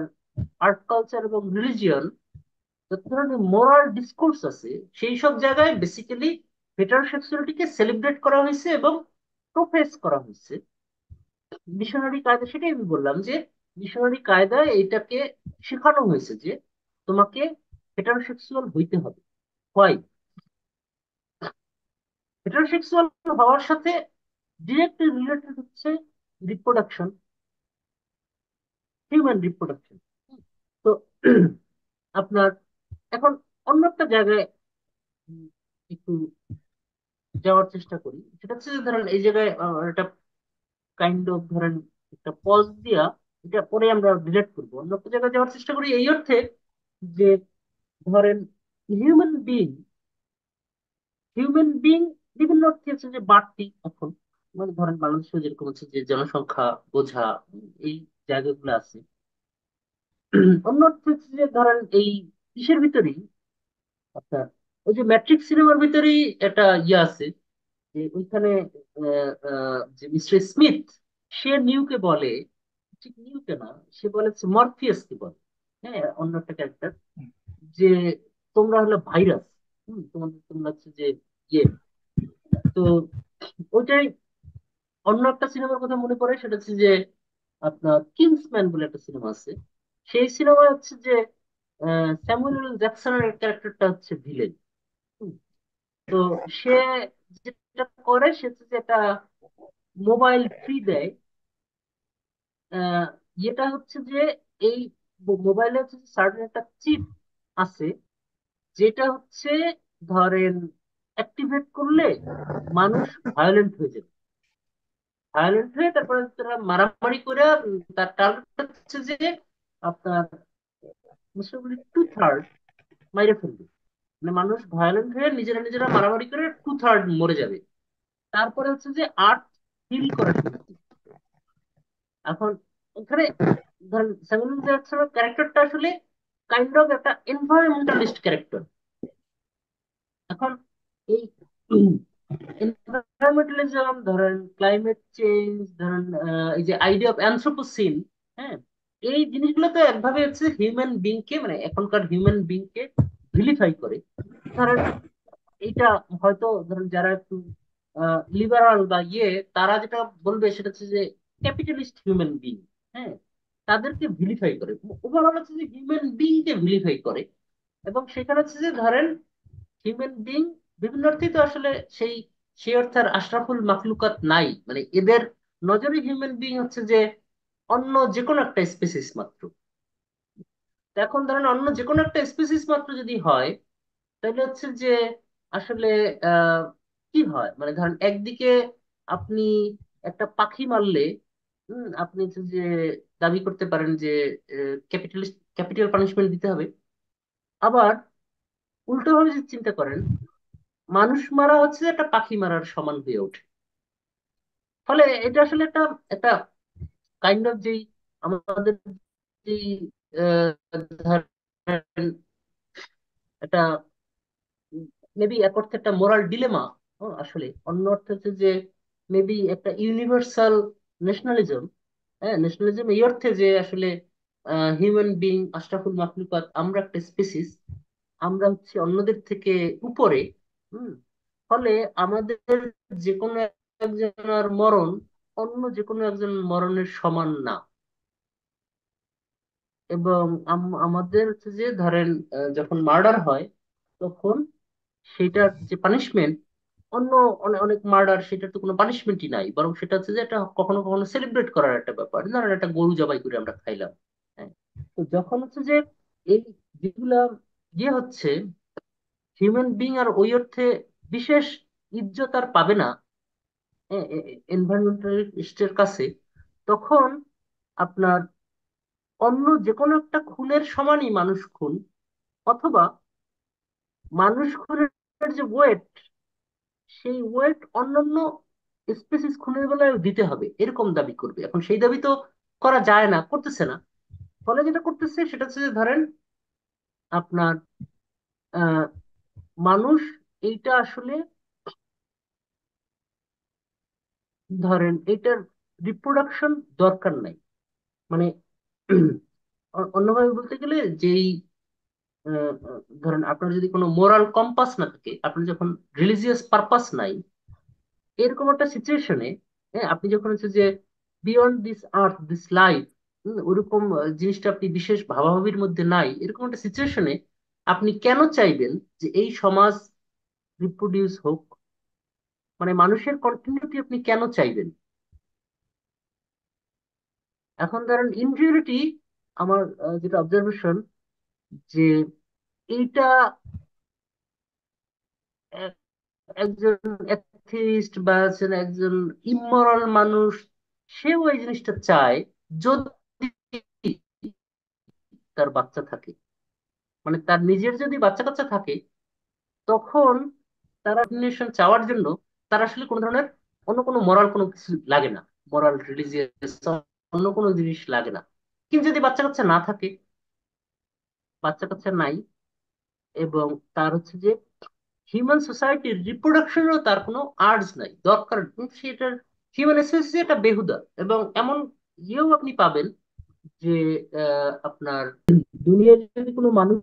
S1: আর্ট কালচার এবং রিলিজিয়ন, যত ধরনের মোরাল ডিসকোর্স আছে, সেই সব জায়গায় বেসিক্যালি হেটারোসেক্সুয়ালিটিকে সেলিব্রেট করা হয়েছে এবং প্রোফেস করা হয়েছে। মিশনারি কায়দা, সেটাই আমি বললাম যে মিশনারি কায়দায় এটাকে শেখানো হয়েছে যে তোমাকে হেটারোসেক্সুয়াল হইতে হবে। হয় হেটারোসেক্সুয়াল হওয়ার সাথে ডিরেক্ট রিলেটেড হচ্ছে রিপ্রোডাকশন, হিউম্যান রিপ্রোডাকশন। তো আপনার এখন অন্য একটা জায়গায় উম, একটু যাওয়ার চেষ্টা করি। সেটা হচ্ছে যে ধরেন এই জায়গায় একটা কাইন্ড অফ ধরেন একটা পজ দিয়া এটা পরে আমরা ডিলেট করবো, অন্য একটা জায়গায় যাওয়ার চেষ্টা করি এই অর্থে যে ধরেন হিউম্যান বিং, হিউম্যান বিং বিভিন্ন অর্থে হচ্ছে যে বাড়তি এখন, মানে ধরেন বাংলাদেশে যেরকম হচ্ছে যে জনসংখ্যা বোঝা এই জায়গাগুলো আছে। অন্য অর্থে হচ্ছে যে ধরেন এই কিসের ভিতরেই আপনার ওই যে ম্যাট্রিক্স সিনেমার ভিতরেই একটা ইয়ে আছে, যে ওইখানে যে মিস্টার স্মিথ, সে নিউকে বলে, ঠিক নিউকে না, সে বলে মরফিয়াসকে বলে, হ্যাঁ অন্য একটা ক্যারেক্টার, যে তোমরা হলো ভাইরাস, তোমাদের তোমরা হচ্ছে যে ইয়ে। তো ওইটাই অন্য একটা সিনেমার কথা মনে পড়ে, সেটা হচ্ছে যে আপনার কিংসম্যান বলে একটা সিনেমা আছে। সেই সিনেমায় হচ্ছে যে স্যামুয়েল এল জ্যাকসনের ক্যারেক্টারটা হচ্ছে ভিলেন। তো সে যেটা করে সে হচ্ছে যে একটা মোবাইল ফ্রি দেয়। আহ, যেটা হচ্ছে যে এই মোবাইলে হচ্ছে সার্টেন একটা চিপ আছে, যেটা হচ্ছে ধরেন অ্যাক্টিভেট করলে মানুষ ভায়োলেন্ট হয়ে যাবে, ভায়োলেন্ট হয়ে তারপরে তারা মারামারি করে তার টার্গেট হচ্ছে যে আপনার মোটামুটি 2/3 মাইরে ফেলবে। মানে মানুষ ভায়োলেন্ট হয়ে নিজেরা নিজেরা মারামারি করে 2/3 মরে যাবে। তারপরে হচ্ছে যে আর্থ হিল করা শুরু করবে। এখন এখানে ধরেন স্যামুয়েল জ্যাকসনের ক্যারেক্টারটা আসলে কাইন্ড অফ একটা এনভায়রনমেন্টালিস্ট ক্যারেক্টার। এখন এই এনভায়রনমেন্টালিজম ধরেন, ক্লাইমেট চেঞ্জ ধরেন, এই যে আইডিয়া অফ অ্যানথ্রোপোসিন, হ্যাঁ, এই জিনিসগুলো তো একভাবে হচ্ছে হিউম্যান বিং কে, মানে এখনকার হিউম্যান বিং কে ভিলিফাই করে। ধরেন এইটা হয়তো ধরেন যারা একটু লিবারাল বা ইয়ে, তারা যেটা বলবে সেটা হচ্ছে যে ক্যাপিটালিস্ট হিউম্যান বিং, হ্যাঁ, তাদেরকে ভিলিফাই করে। ওভারঅল হচ্ছে যে হিউম্যান বিং কে ভিলিফাই করে। এবং সেখানে হচ্ছে যে ধরেন হিউম্যান বিং বিভিন্ন অর্থেই তো আসলে সেই সেই অর্থে আর আশরাফুল মাখলুকাত নাই, মানে এদের নজরে হিউম্যান বিং হচ্ছে যে অন্য যে কোনো একটা স্পেসিস মাত্র। তো এখন ধরেন অন্য যে কোনো একটা স্পেসিস মাত্র যদি হয়, তাহলে হচ্ছে যে আসলে আহ কি হয়, মানে ধরেন একদিকে আপনি একটা পাখি মারলে আপনি হচ্ছে যে দাবি করতে পারেন যে ক্যাপিটালিস্ট ক্যাপিটাল পানিশমেন্ট দিতে হবে। আবার উল্টো ভাবে যদি চিন্তা করেন, মানুষ মারা হচ্ছে যে একটা পাখি মারার সমান হয়ে ওঠে। ফলে এটা আসলে একটা একটা কাইন্ড অফ যেই আমাদের যেই ধরেন একটা মেবি এক অর্থে একটা মোরাল ডিলেমা, আসলে অন্য অর্থে হচ্ছে যে মেবি একটা ইউনিভার্সাল ন্যাশনালিজম। হ্যাঁ, ন্যাশনালিজম এই অর্থে যে আসলে হিউম্যান বিং, আশরাফুল মাখলুকাত, আমরা একটা স্পেসিস, আমরা হচ্ছে অন্যদের থেকে উপরে। হুম ফলে আমাদের যে কোনো একজনের মরণ অন্য যে কোনো একজন মরণের সমান না। এবং আমাদের হচ্ছে যে ধরেন যখন মার্ডার হয়, তখন সেটার যে পানিশমেন্ট, অন্য অনেক অনেক মার্ডার, সেটার তো কোনো পানিশমেন্টই নাই, বরং সেটা হচ্ছে যে এটা কখনো কখনো সেলিব্রেট করার একটা ব্যাপার। ধরেন একটা গরু জবাই করে আমরা খাইলাম। হ্যাঁ, তো যখন হচ্ছে যে এই যেগুলা ইয়ে হচ্ছে, হিউম্যান বিং আর ওই অর্থে বিশেষ ইজ্জত আর পাবে না এনভায়রনমেন্টালিস্টের কাছে, তখন আপনার অন্য যে কোনো একটা খুনের সমানই মানুষ খুন, অথবা মানুষ খুনের যে ওয়েট, সেই ওয়েট অন্যান্য স্পেসিস খুনের বেলায় দিতে হবে, এরকম দাবি করবে। এখন সেই দাবি তো করা যায় না, করতেছে না। ফলে যেটা করতেছে সেটা হচ্ছে যে ধরেন আপনার আহ মানুষ এইটা আসলে ধরেন এইটার রিপ্রোডাকশন দরকার নাই। মানে অন্যভাবে বলতে গেলে যেই ধরেন আপনার যদি কোনো মোরাল কম্পাস না থাকে, আপনার যখন রিলিজিয়াস পারপাস নাই, এরকম একটা সিচুয়েশনে আপনি যখন হচ্ছে যে beyond this earth this life, ওরকম জিনিসটা আপনি বিশেষ ভাবাভাবির মধ্যে নাই, এরকম একটা সিচুয়েশনে আপনি কেন চাইবেন যে এই সমাজ রিপ্রোডিউস হোক? মানে মানুষের কন্টিনিউটি আপনি কেন চাইবেন? এখন ধরেন ইন রিয়েলিটি আমার যেটা অবজারভেশন, যে এইটা এক- একজন অ্যাথিস্ট বা হচ্ছে একজন ইমোরাল মানুষ, সেও এই জিনিসটা চায়, যদি তার বাচ্চা থাকে, মানে তার নিজের যদি বাচ্চা কাচ্চা থাকে, তখন তারা রিকগনিশন চাওয়ার জন্য তার আসলে কোনো ধরনের অন্য কোনো মরাল কোনো কিছু লাগে না, মরাল রিলিজিয়াস অন্য কোনো জিনিস লাগে না। কিন্তু যদি বাচ্চা কাচ্চা না থাকে, বাচ্চা কাচ্চা নাই, এবং তার হচ্ছে যে হিউম্যান সোসাইটির রিপ্রোডাকশনেরও তার কোনো আর্জ নাই, দরকার সেটার, হিউম্যান স্পেসিস এটা বেহুদা। এবং এমন ইয়েও আপনি পাবেন যে আপনার দুনিয়ায় যদি কোনো মানুষ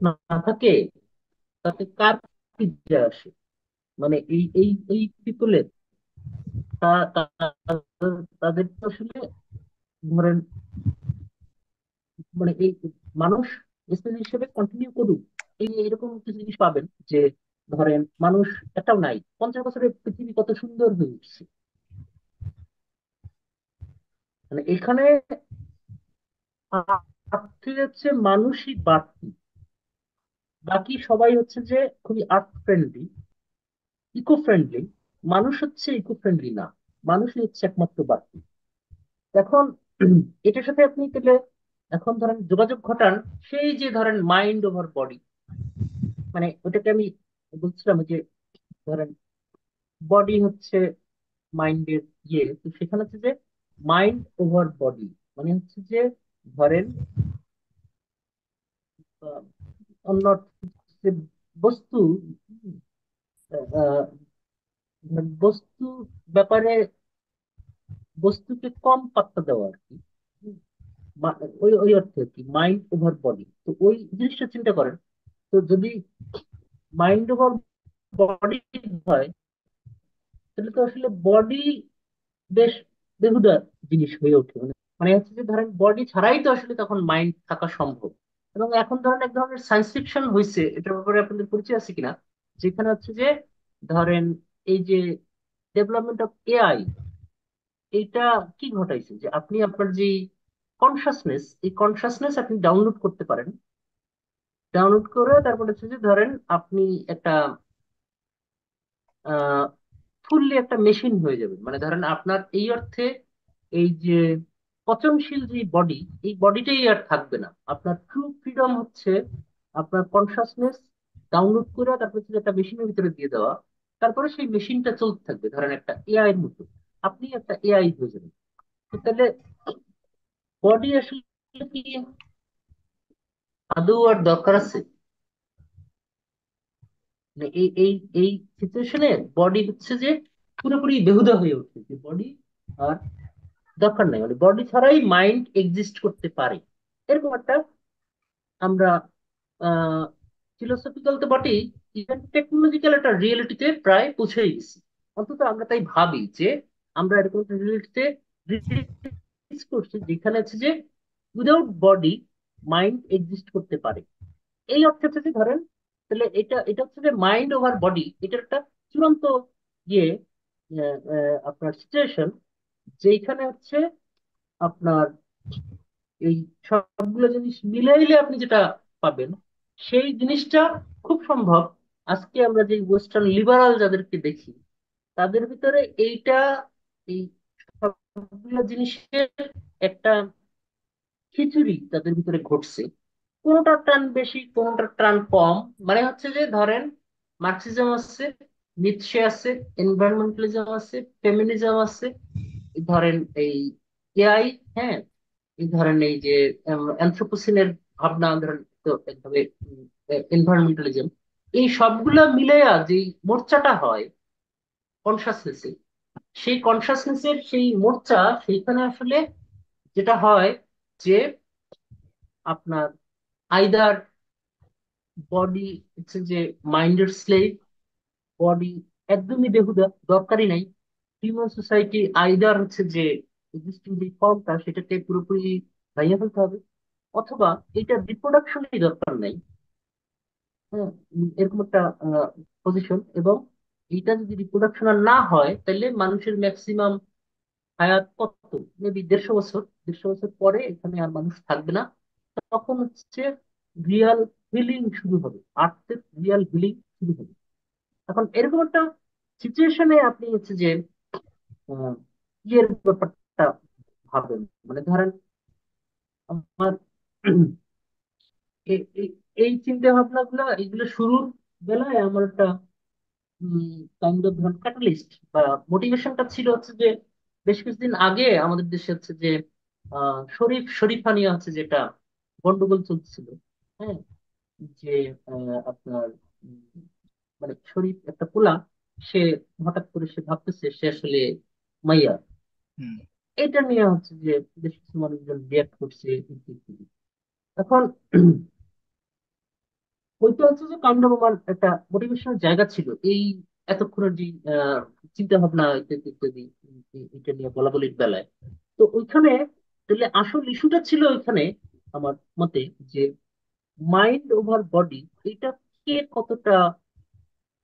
S1: না থাকে, তাতে কার কি যায় আসে? মানে এই পিপলের তাদের তো আসলে ধরেন, মানে এই মানুষ স্পেসিস হিসেবে কন্টিনিউ করুক, এরকম কিছু জিনিস পাবেন যে ধরেন মানুষ একটাও নাই, 50 বছরের পৃথিবী কত সুন্দর হয়ে উঠছে। মানে এখানে আর্থে হচ্ছে মানুষই বাড়তি, বাকি সবাই হচ্ছে যে খুবই আর্থ ফ্রেন্ডলি, ইকো ফ্রেন্ডলি। মানুষ হচ্ছে ইকো ফ্রেন্ডলি না, মানুষই হচ্ছে একমাত্র বাড়তি। এখন এটার সাথে আপনি তাহলে এখন ধরেন যোগাযোগ ঘটান সেই যে ধরেন মাইন্ড ওভার বডি, মানে ওটাকে আমি বলছিলাম যে ধরেন বডি হচ্ছে মাইন্ডের ইয়ে, তো সেখানে হচ্ছে যে মাইন্ড ওভার বডি মানে হচ্ছে যে ধরেন আহ, অন্য যে বস্তু, আহ, ধরেন বস্তু ব্যাপারে বস্তুকে কম পাত্তা দেওয়া আর কি। হুম, ওই ওই অর্থে আর কি মাইন্ড ওভার বডি, তো ওই জিনিসটা চিন্তা করেন। তো যদি মাইন্ড ওভার বডি হয়, তাহলে তো আসলে বডি বেশ বেহুদা জিনিস হয়ে ওঠে। মানে মানে হচ্ছে যে ধরেন বডি ছাড়াই তো আসলে তখন মাইন্ড থাকা সম্ভব। এবং এখন ধরেন এক ধরনের সায়েন্স ফিকশন হয়েছে, এটার ব্যাপারে আপনাদের পরিচয় আছে কিনা, যেখানে হচ্ছে যে ধরেন এই যে ডেভেলপমেন্ট অফ এআই, এটা কি ঘটাইছে যে আপনি আপনার যে কনসাসনেস, এই কনসাসনেস আপনি ডাউনলোড করতে পারেন। ডাউনলোড করে তারপর হচ্ছে যে ধরেন আপনি একটা ফুললি একটা মেশিন হয়ে যাবে। মানে ধরেন আপনার এই অর্থে এই যে পচনশীল যে বডি, এই বডিটাই আর থাকবে না। আপনার ট্রু ফ্রিডম হচ্ছে আপনার কনসাসনেস ডাউনলোড করে তারপর হচ্ছে একটা মেশিনের ভিতরে দিয়ে দেওয়া, তারপরে সেই মেশিনটা চলতে থাকবে ধরেন একটা এআই এর মতো। আপনি একটা এআই হয়ে যাবেন। তো তাহলে বডি আসলে কি আদৌ আর দরকার আছে? মানে এই এই এই সিচুয়েশনে বডি হচ্ছে যে পুরোপুরি বেহুদা হয়ে উঠছে, যে বডি আর দরকার নাই, মানে বডি ছাড়াই মাইন্ড এক্সিস্ট করতে পারে। এরকম একটা আমরা ফিলোসফিক্যাল তো বটেই, ইভেন টেকনোলজিক্যাল একটা রিয়েলিটিতে প্রায় পৌঁছেই গেছি। অন্তত আমরা তাই ভাবি যে আমরা এরকম একটা রিয়েলিটিতে করছি যেখানে হচ্ছে যে উইদাউট বডি মাইন্ড এক্সিস্ট করতে পারে। এই অর্থে হচ্ছে যে ধরেন তাহলে এটা এটা হচ্ছে যে মাইন্ড ওভার বডি, এটার একটা চূড়ান্ত ইয়ে আপনার সিচুয়েশন, যেখানে হচ্ছে আপনার এই সবগুলো জিনিস মিলাইলে আপনি যেটা পাবেন, সেই জিনিসটা খুব সম্ভব আজকে আমরা যে ওয়েস্টার্ন লিবারাল যাদেরকে দেখি তাদের ভিতরে এইটা, এই সবগুলো জিনিসের একটা খিচুড়ি তাদের ভিতরে ঘটছে। কোনোটার টান বেশি, কোনোটার টান কম। মানে হচ্ছে যে ধরেন মার্কসিজম আছে, নিৎসে আছে, এনভায়রনমেন্টালিজম আছে, ফেমিনিজম আছে, এই ধরেন এই এআই, হ্যাঁ, এই ধরেন এই যে অ্যানথ্রোপোসিনের ভাবনা ধরেন, তো একভাবে এনভায়রনমেন্টালিজম, এই সবগুলা মিলেয়া যে মোর্চাটা হয় কনসাসনেসে, সেই কনসাসনেসের সেই মোর্চা, সেইখানে আসলে যেটা হয় যে আপনার আইদার বডি হচ্ছে যে মাইন্ডের স্লেভ, বডি একদমই বেহুদা, দরকারই নাই। হিউম্যান সোসাইটি আইদার হচ্ছে যে এক্সিস্টিং যে ফর্মটা সেটাকে পুরোপুরি ভাইয়া ফেলতে হবে, অথবা এটা রিপ্রোডাকশনই দরকার নাই। হ্যাঁ, এরকম একটা পজিশন। এবং এটা যদি রিপ্রোডাকশন আর না হয়, তাহলে মানুষের ম্যাক্সিমাম হায়াত কত, মেবি 150 বছর। 150 বছর পরে এখানে আর মানুষ থাকবে না। তখন হচ্ছে রিয়াল হিলিং শুরু হবে, আর্থের রিয়াল হিলিং শুরু হবে। এখন এরকম একটা সিচুয়েশনে আপনি হচ্ছে যে আহ, ইয়ের ব্যাপারটা ভাবেন। মানে ধরেন আমার এই এই চিন্তা ভাবনা গুলো, এগুলো শুরুর বেলায় আমার একটা কাইন্ড অফ ধরেন ক্যাটালিস্ট বা মোটিভেশনটা ছিল হচ্ছে যে বেশ কিছুদিন আগে আমাদের দেশে হচ্ছে যে শরীফা নিয়ে হচ্ছে যেটা গন্ডগোল চলছিল। হ্যাঁ, যে আপনার উম, মানে শরীফ একটা পোলা, সে হঠাৎ করে সে ভাবতেছে সে আসলে মাইয়া।
S2: হুম
S1: এটা নিয়ে হচ্ছে যে বেশ কিছু মানুষজন রিয়াক্ট করছে ইত্যাদি। এখন ওইটা হচ্ছে যে কাইন্ড অফ আমার একটা মোটিভেশনাল জায়গা ছিল এই এতক্ষণের যে চিন্তা ভাবনা ইত্যাদি ইত্যাদি, এটা নিয়ে বলা বলির বেলায়। তো ওইখানে তাহলে আসল ইস্যুটা ছিল ওইখানে আমার মতে যে মাইন্ড ওভার বডি, এটা কে কতটা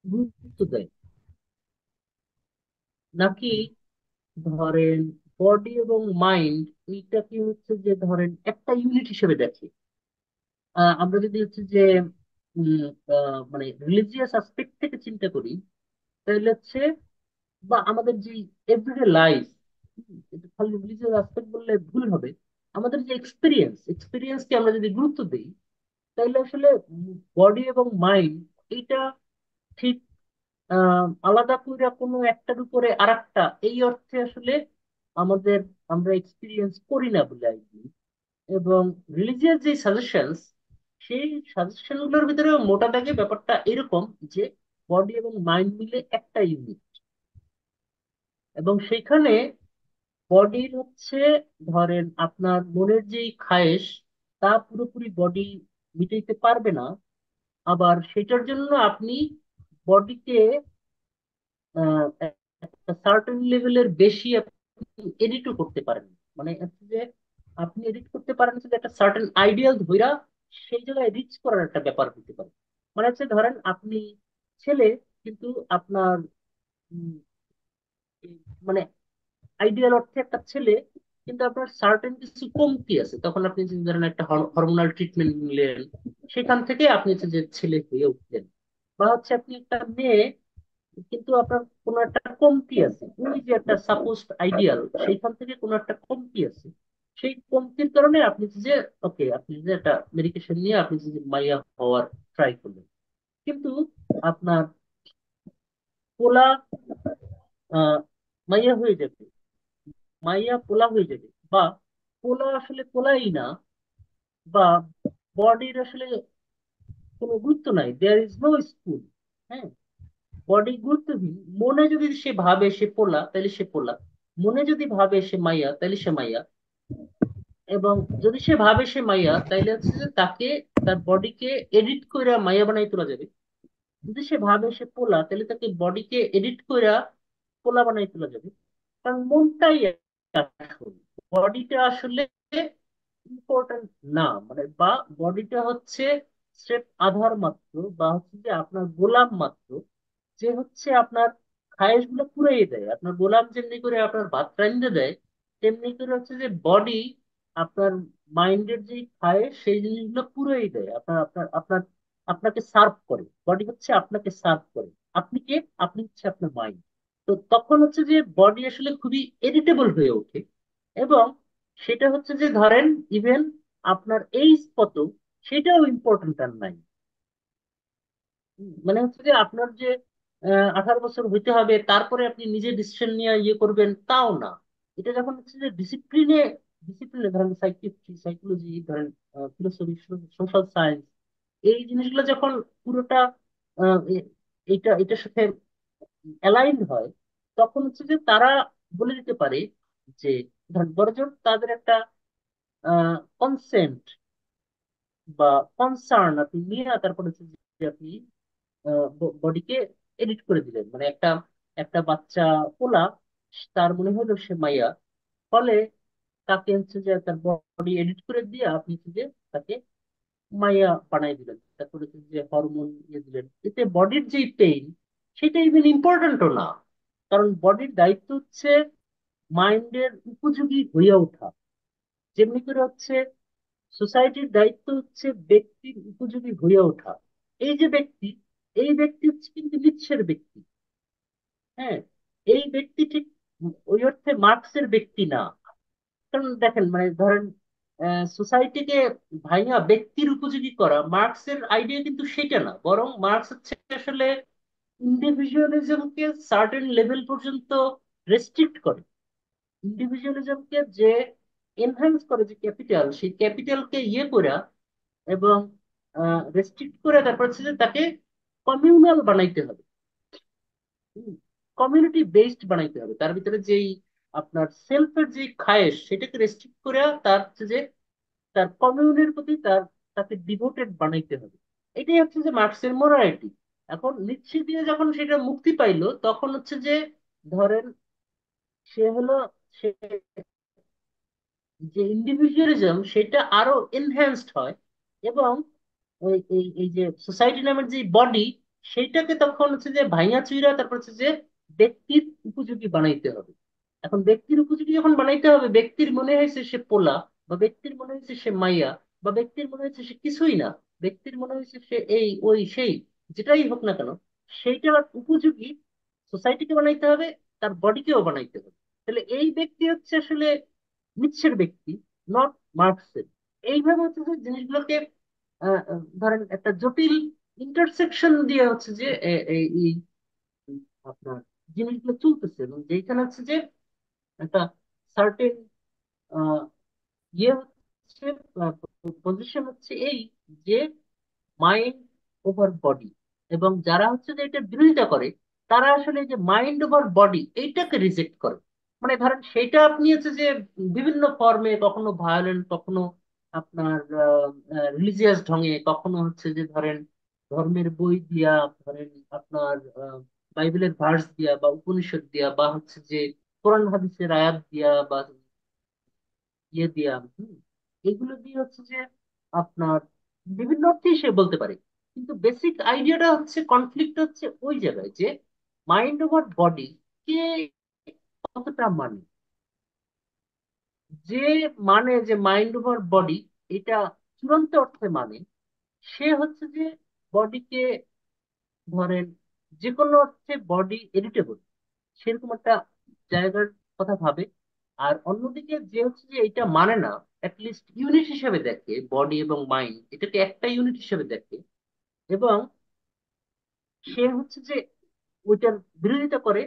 S1: গুরুত্ব দেয়, নাকি ধরেন বডি এবং মাইন্ড এইটাকে হচ্ছে যে ধরেন একটা ইউনিট হিসেবে দেখে। আমরা যদি হচ্ছে যে উম, মানে রিলিজিয়াস অ্যাসপেক্ট থেকে চিন্তা করি, তাহলে হচ্ছে বা আমাদের যে এভরিডে লাইফ, এটা খালি রিলিজিয়াস অ্যাসপেক্ট বললে ভুল হবে। আমাদের যে এক্সপিরিয়েন্সকে আমরা যদি গুরুত্ব দিই, তাহলে আসলে বডি এবং মাইন্ড এইটা ঠিক আলাদা করে কোনো একটার উপরে আরেকটা এই অর্থে আসলে আমাদের আমরা এক্সপিরিয়েন্স করি না বলে আর কি। এবং রিলিজিয়াস যে সাজেশনস, সেই সাজেশন গুলোর ভিতরে মোটা দাগে ব্যাপারটা এরকম যে বডি এবং মাইন্ড মিলে একটা ইউনিট। এবং সেখানে বডির হচ্ছে, ধরেন আপনার মনের যেই খায়েশ, তা পুরোপুরি বডি মিটাইতে পারবে না। আবার সেটার জন্য আপনি বডিকে একটা সার্টেন লেভেলের বেশি আপনি এডিটও করতে পারেন। মানে হচ্ছে যে আপনি এডিট করতে পারেন হচ্ছে যে একটা সার্টেন আইডিয়াল ধইরা সেই জায়গায় রিচ করার একটা ব্যাপার হতে পারে। মানে হচ্ছে ধরেন আপনি ছেলে, কিন্তু আপনার উম, এই মানে আইডিয়াল অর্থে একটা ছেলে, কিন্তু আপনার সার্টেন কিছু কমতি আছে, তখন আপনি যদি ধরেন একটা হরমোনাল ট্রিটমেন্ট নিলেন, সেখান থেকে আপনি হচ্ছে যে ছেলে হয়ে উঠলেন। বা হচ্ছে আপনি একটা মেয়ে, কিন্তু আপনার কোনো একটা কমতি আছে, ওই যে একটা সাপোজড আইডিয়াল, সেইখান থেকে কোনো একটা কমতি আছে। সেই কমতির কারণে আপনি যে ওকে, আপনি যে একটা মেডিকেশন নিয়ে আপনি যে মাইয়া হওয়ার ট্রাই করলেন, কিন্তু আপনার পোলা আহ মাইয়া হয়ে যাবে, মাইয়া পোলা হয়ে যাবে, বা পোলা আসলে পোলাই না, বা বডির আসলে কোনো গুরুত্ব নাই, দেয়ার ইজ নো স্কুল। হ্যাঁ, বডি গুরুত্বহীন। মনে যদি সে ভাবে সে পোলা, তাহলে সে পোলা। মনে যদি ভাবে সে মাইয়া, তাহলে সে মাইয়া। এবং যদি সে ভাবে সে মাইয়া, তাইলে হচ্ছে যে তাকে, তার বডিকে এডিট করে মাইয়া বানাই তোলা যাবে। যদি সে ভাবে সে পোলা, তাহলে তাকে বডিকে এডিট করে পোলা বানাই তোলা যাবে। কারণ মনটাই আসল, বডিটা আসলে ইম্পর্টেন্ট না। মানে বা বডিটা হচ্ছে স্রেফ আধার মাত্র, বা হচ্ছে যে আপনার গোলাম মাত্র, যে হচ্ছে আপনার খায়েশ গুলো পুরাই দেয়। আপনার গোলাম যেমনি করে আপনার ভাত রান্ধতে দেয়, তেমনি করে হচ্ছে যে বডি আপনার মাইন্ডের যে খায়েশ সেই জিনিসগুলো পুরাই দেয়। আপনার আপনার আপনার আপনাকে সার্ভ করে, বডি হচ্ছে আপনাকে সার্ভ করে। আপনি কে? আপনি হচ্ছে আপনার মাইন্ড। তো তখন হচ্ছে যে বডি আসলে খুবই এডিটেবল হয়ে ওঠে। এবং সেটা হচ্ছে যে ধরেন ইভেন আপনার এইজ কত, সেটাও ইম্পর্টেন্ট আর নাই। মানে হচ্ছে যে আপনার যে 18 বছর হইতে হবে তারপরে আপনি নিজে ডিসিশন নিয়ে ইয়ে করবেন, তাও না। এটা যখন হচ্ছে যে ডিসিপ্লিনে ধরেন সাইকিয়াট্রি, সাইকোলজি, ধরেন ফিলোসফি, সোশ্যাল সায়েন্স, এই জিনিসগুলো যখন পুরোটা এটার সাথে অ্যালাইন হয়, তখন হচ্ছে যে তারা বলে দিতে পারে যে, ধরেন বড়জোর তাদের একটা কনসেন্ট বা কনসার্ন আপনি নিয়ে তারপর হচ্ছে যে আপনি বডিকে এডিট করে দিলেন। মানে একটা একটা বাচ্চা পোলা, তার মনে হলো সে মাইয়া, ফলে তাকে হচ্ছে যে তার বডি এডিট করে দিয়ে আপনি হচ্ছে যে তাকে মাইয়া বানাই দিলেন। তারপরে হচ্ছে যে হরমোন ইয়ে দিলেন, এতে বডির যেই পেইন, সেটা ইভেন ইম্পর্টেন্টও না। কারণ বডির দায়িত্ব হচ্ছে মাইন্ডের উপযোগী হয়ে ওঠা। যেমনি করে হচ্ছে সোসাইটির দায়িত্ব হচ্ছে ব্যক্তির উপযোগী হয়ে ওঠা। এই যে ব্যক্তি, এই ব্যক্তি হচ্ছে কিন্তু নিঃস্বের ব্যক্তি। হ্যাঁ, এই ব্যক্তি ঠিক ওই অর্থে মার্কসের ব্যক্তি না। কারণ দেখেন, মানে ধরেন সোসাইটিকে ভাইয়া ব্যক্তির উপযোগী করা, মার্কসের আইডিয়া কিন্তু সেটা না। বরং মার্কস হচ্ছে আসলে ইন্ডিভিজুয়ালিজমকে সার্টেন লেভেল পর্যন্ত রেস্ট্রিক্ট করে। ইন্ডিভিজুয়ালিজমকে যে এনহ্যান্স করে, যে ক্যাপিটাল, সেই ক্যাপিটালকে ইয়ে করে এবং রেস্ট্রিক্ট করে, তারপর হচ্ছে যে তাকে কমিউনাল বানাইতে হবে, কমিউনিটি বেসড বানাইতে হবে। তার ভিতরে যেই আপনার সেলফের যে খায়েশ, সেটাকে রেস্ট্রিক্ট করে তার হচ্ছে যে তার কমিউনের প্রতি তাকে ডিভোটেড বানাইতে হবে। এটাই হচ্ছে যে মার্কসের মোরালিটি। এখন নিশ্চিত দিয়ে যখন সেটা মুক্তি পাইলো, তখন হচ্ছে যে ধরেন সে হলো, সে যে ইন্ডিভিজুয়ালিজম সেটা আরো এনহ্যান্সড হয়। এবং এই যে সোসাইটি নামের যে বডি, সেইটাকে তখন হচ্ছে যে ভাইঙা চুইরা তারপর হচ্ছে যে ব্যক্তির উপযোগী বানাইতে হবে। এখন ব্যক্তির উপযোগী যখন বানাইতে হবে, ব্যক্তির মনে হয়েছে সে পোলা, বা ব্যক্তির মনে হয়েছে সে মাইয়া, বা ব্যক্তির মনে হয়েছে সে কিছুই না, ব্যক্তির মনে হয়েছে সে এই ওই সেই, যেটাই হোক না কেন, সেইটার উপযোগী সোসাইটিকে বানাইতে হবে, তার বডিকেও বানাইতে হবে। তাহলে এই ব্যক্তি হচ্ছে আসলে নিঃস্বের ব্যক্তি, নট মার্কসের। এইভাবে হচ্ছে যে জিনিসগুলোকে ধরেন একটা জটিল ইন্টারসেকশন দিয়ে হচ্ছে যে এই আপনার জিনিসগুলো চলতেছে, এবং যেখানে হচ্ছে যে একটা সার্টেন ইয়ে হচ্ছে, পজিশন হচ্ছে এই, যে মাইন্ড ওভার বডি। এবং যারা হচ্ছে যে এটা বিরোধিতা করে, তারা আসলে এই যে মাইন্ড ওভার বডি এইটাকে রিজেক্ট করে। মানে ধরেন সেইটা আপনি হচ্ছে যে বিভিন্ন ফর্মে, কখনো ভায়োলেন্ট, কখনো আপনার রিলিজিয়াস ঢঙে, কখনো হচ্ছে যে ধরেন ধর্মের বই দিয়া, ধরেন আপনার বাইবেলের ভার্স দিয়া বা উপনিষদ দিয়া, বা হচ্ছে যে কোরআন হাদিসের আয়াত দিয়া, বা ইয়ে দিয়া, এগুলো দিয়ে হচ্ছে যে আপনার বিভিন্ন অর্থেই সে বলতে পারে। কিন্তু বেসিক আইডিয়াটা হচ্ছে, কনফ্লিক্ট হচ্ছে ওই জায়গায়, যে মাইন্ড ওভার বডি কে কতটা মানে, যে মানে যে মাইন্ড ওভার বডি এটা চূড়ান্ত অর্থে মানে, সে হচ্ছে যে বডিকে ধরেন যে কোনো অর্থে বডি এডিটেবল, সেরকম একটা জায়গার কথা ভাবে। আর অন্যদিকে যে হচ্ছে যে এটা মানে না, অ্যাটলিস্ট ইউনিট হিসেবে দেখে, বডি এবং মাইন্ড এটাকে একটা ইউনিট হিসেবে দেখে, এবং সে হচ্ছে যে ওইটার বিরোধিতা করে।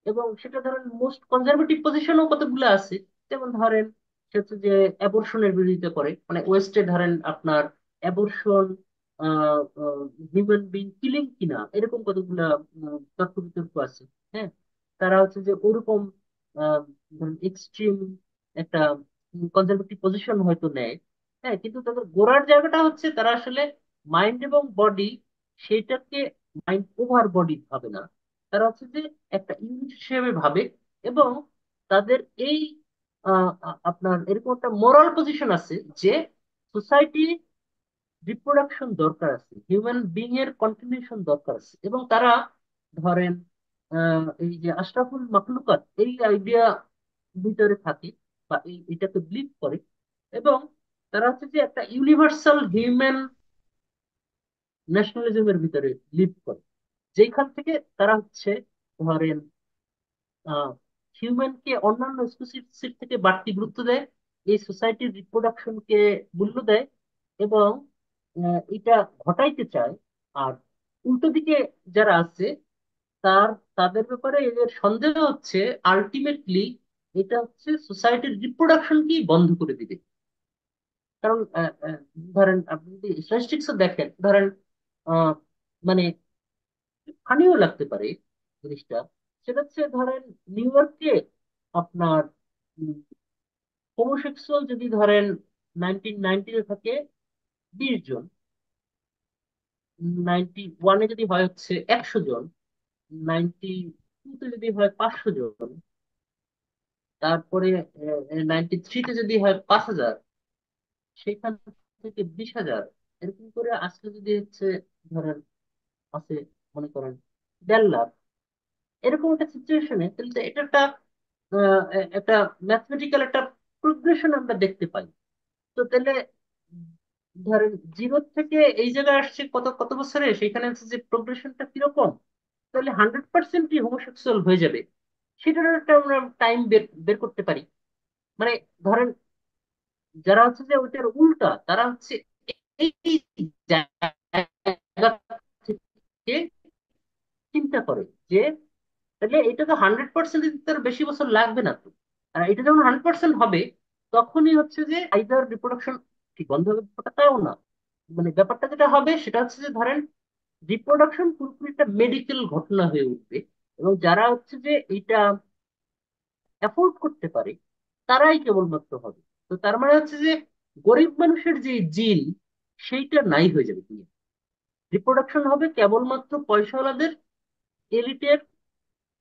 S1: এবং সেটা ধরেন মোস্ট কনজারভেটিভ পজিশনও কতগুলো আছে। যেমন ধরেন সে হচ্ছে যে অ্যাবর্শনের বিরোধিতা করে, মানে ওয়েস্টে ধরেন আপনার অ্যাবর্শন হিউম্যান বিং কিলিং কিনা, এরকম কতগুলা তর্ক বিতর্ক আছে। হ্যাঁ, তারা হচ্ছে যে ওরকম এক্সট্রিম একটা কনজারভেটিভ পজিশন হয়তো নেয়। হ্যাঁ, কিন্তু তাদের গোড়ার জায়গাটা হচ্ছে তারা আসলে মাইন্ড এবং বডি সেইটাকে মাইন্ড ওভার বডি ভাবে না, তারা হচ্ছে যে একটা ইউনিট হিসেবে ভাবে। এবং তাদের এই আপনার এরকম একটা মোরাল পজিশন আছে, যে সোসাইটি রিপ্রোডাকশন দরকার আছে, হিউম্যান বিং এর কন্টিনিউশন দরকার আছে। এবং তারা ধরেন এই যে আশরাফুল মাখলুকাত এই আইডিয়া ভিতরে থাকে, বা এটাকে বিলিভ করে। এবং তারা হচ্ছে যে একটা ইউনিভার্সাল হিউম্যান ন্যাশনালিজমের ভিতরে লিভ করে, যেখান থেকে তারা হচ্ছে ধরেন হিউম্যানকে অন্যান্য স্পিসিস থেকে বাড়তি গুরুত্ব দেয়, এই সোসাইটির রিপ্রোডাকশনকে মূল্য দেয়, এবং এটা ঘটাইতে চায়। আর উল্টো দিকে যারা আছে, তার তাদের ব্যাপারে এদের সন্দেহ হচ্ছে আলটিমেটলি এটা হচ্ছে সোসাইটির রিপ্রোডাকশনকেই বন্ধ করে দিবে। কারণ ধরেন আপনি যদি স্ট্যাটিস্টিক্স দেখেন, ধরেন আহ, মানে ফানিও লাগতে পারে জিনিসটা। সেটা হচ্ছে ধরেন নিউ ইয়র্কে আপনার হোমোসেক্সুয়াল যদি ধরেন 1990 থাকে 20 জন, 91-এ যদি হয় হচ্ছে 100 জন, 92-তে যদি হয় 500 জন, তারপরে 93-তে যদি হয় 5,000, সেখান থেকে 20,000, এরকম করে আজকে যদি হচ্ছে ধরেন আছে মনে করেন 1.5 লাখ, এরকম একটা সিচুয়েশনে, তাহলে তো এটা একটা একটা ম্যাথমেটিক্যাল একটা প্রোগ্রেশন আমরা দেখতে পাই। তো তাহলে ধরেন জিরো থেকে এই জায়গায় আসছে কত কত বছরে, সেখানে হচ্ছে যে প্রোগ্রেশনটা কিরকম, তাহলে 100%ই হোমোসেক্সুয়াল হয়ে যাবে, সেটার একটা আমরা টাইম বের বের করতে পারি। মানে ধরেন যারা হচ্ছে যে ওইটার উল্টা, তারা হচ্ছে এই জায়গা থেকে চিন্তা করে যে তাহলে এটা তো 100% তার বেশি বছর লাগবে না তো। আর এটা যখন 100% হবে, তখনই হচ্ছে যে আইদার রিপ্রোডাকশন ঠিক বন্ধ হবে, ব্যাপারটা তাও না। মানে ব্যাপারটা যেটা হবে সেটা হচ্ছে যে ধরেন রিপ্রোডাকশন পুরোপুরি একটা মেডিকেল ঘটনা হয়ে উঠবে। এবং যারা হচ্ছে যে এটা অ্যাফোর্ড করতে পারে, তারাই কেবলমাত্র হবে। তো তার মানে হচ্ছে যে গরিব মানুষের যে জিন, সেইটা নাই হয়ে যাবে। রিপ্রোডাকশন হবে কেবলমাত্র পয়সাওয়ালাদের, এলিটের,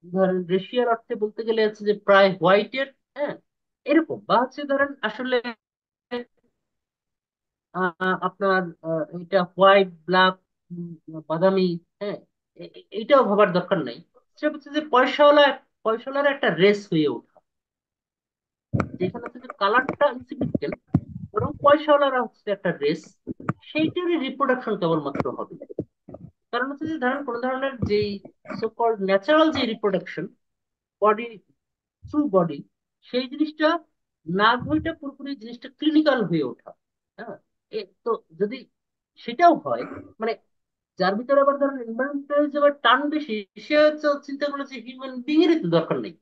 S1: ধরেন রেশিয়ার অর্থে বলতে গেলে হচ্ছে যে প্রায় হোয়াইটের। হ্যাঁ, এরকম, বা হচ্ছে ধরেন আসলে আপনার এটা হোয়াইট, ব্ল্যাক, বাদামি। হ্যাঁ, এইটাও ভাবার দরকার নাই। সেটা হচ্ছে যে পয়সাওয়ালার একটা রেস হয়ে ওঠা, যেখানে হচ্ছে যে কালারটা ইনসিগনিফিকেন্ট, বরং পয়সাওয়ালারা হচ্ছে একটা রেস, সেইটারই রিপ্রোডাকশন কেবলমাত্র হবে। কারণ হচ্ছে যে ধরেন কোন ধরনের যেই সোকল্ড ন্যাচারাল যে রিপ্রোডাকশন, বডি থ্রু বডি, সেই জিনিসটা নাক বইটা পুরোপুরি জিনিসটা ক্লিনিক্যাল হয়ে ওঠা। হ্যাঁ, তো যদি সেটাও হয়, মানে যার ভিতরে আবার ধরেন এনভায়রনমেন্টাল যে আবার টান বেশি, সে হচ্ছে চিন্তা করলো যে হিউম্যান বিং এরই তো দরকার নেই।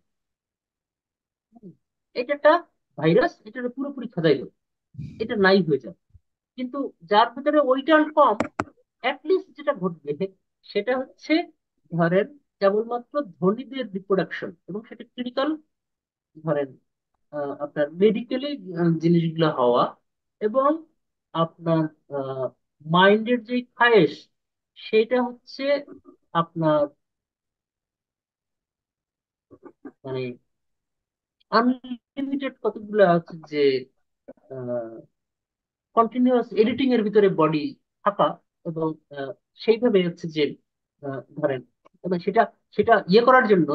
S1: হুম, এটা একটা ভাইরাস, এটা পুরোপুরি খেদাই গেল, এটা নাই হয়ে যাবে। কিন্তু যার ভিতরে ওই টান কম, অ্যাটলিস্ট যেটা ঘটবে সেটা হচ্ছে ধরেন কেবলমাত্র ধনীদের রিপ্রোডাকশন, এবং সেটা ক্রিটিক্যাল, ধরেন আপনার মেডিকেলি জিনিসগুলো হওয়া, এবং আপনার মাইন্ডের যে খায়েশ সেটা হচ্ছে আপনার মানে আনলিমিটেড কতগুলো আছে যে কন্টিনিউয়াস এডিটিং এর ভিতরে বডি থাকা, এবং সেইভাবে হচ্ছে যে ধরেন, এবং সেটা সেটা ইয়ে করার জন্য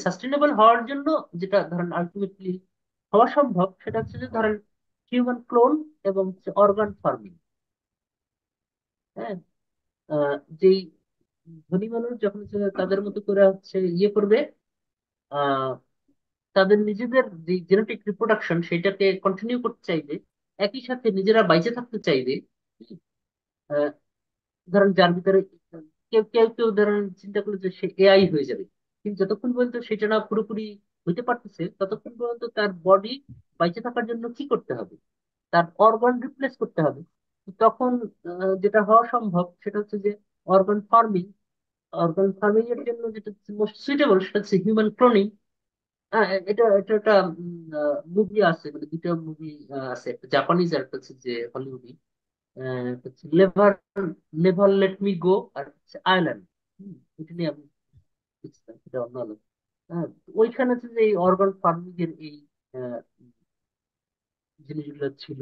S1: সাস্টেনেবল হওয়ার জন্য, যেটা ধরেন আলটিমেটলি হওয়া সম্ভব, সেটা হচ্ছে যে ধরেন হিউম্যান ক্লোন এবং অর্গান ফার্মিং। হ্যাঁ, যেই ধনী মানুষ যখন হচ্ছে তাদের মতো করে হচ্ছে ইয়ে করবে, আহ তাদের নিজেদের যে জেনেটিক রিপ্রোডাকশন সেটাকে কন্টিনিউ করতে চাইবে, একই সাথে নিজেরা বাইচে থাকতে চাইবে। আহ, ধরেন যার ভিতরে কেউ কেউ কেউ ধরেন চিন্তা করলো যে সে এআই হয়ে যাবে, কিন্তু যতক্ষণ পর্যন্ত সেটা না পুরোপুরি হইতে পারতেছে, ততক্ষণ পর্যন্ত তার বডি বাইচে থাকার জন্য কি করতে হবে, তার অর্গান রিপ্লেস করতে হবে। তো তখন যেটা হওয়া সম্ভব সেটা হচ্ছে যে অর্গান ফার্মিং। অর্গান ফার্মিং এর জন্য যেটা মোস্ট সুইটেবল সেটা হচ্ছে হিউম্যান ক্লোনিং। এটা এটা একটা মুভি আছে, মানে দুটো মুভি আছে, একটা জাপানিজ আর একটা হচ্ছে যে হলিউডি। হচ্ছে never never let me go, আর হচ্ছে আইল্যান্ড। এটা নিয়ে আমি দেখছিলাম, এটা অন্য আলাদা। হ্যাঁ, তো ওইখানে হচ্ছে যে এই অর্গান ফার্মিং এর এই আহ, জিনিসগুলো ছিল।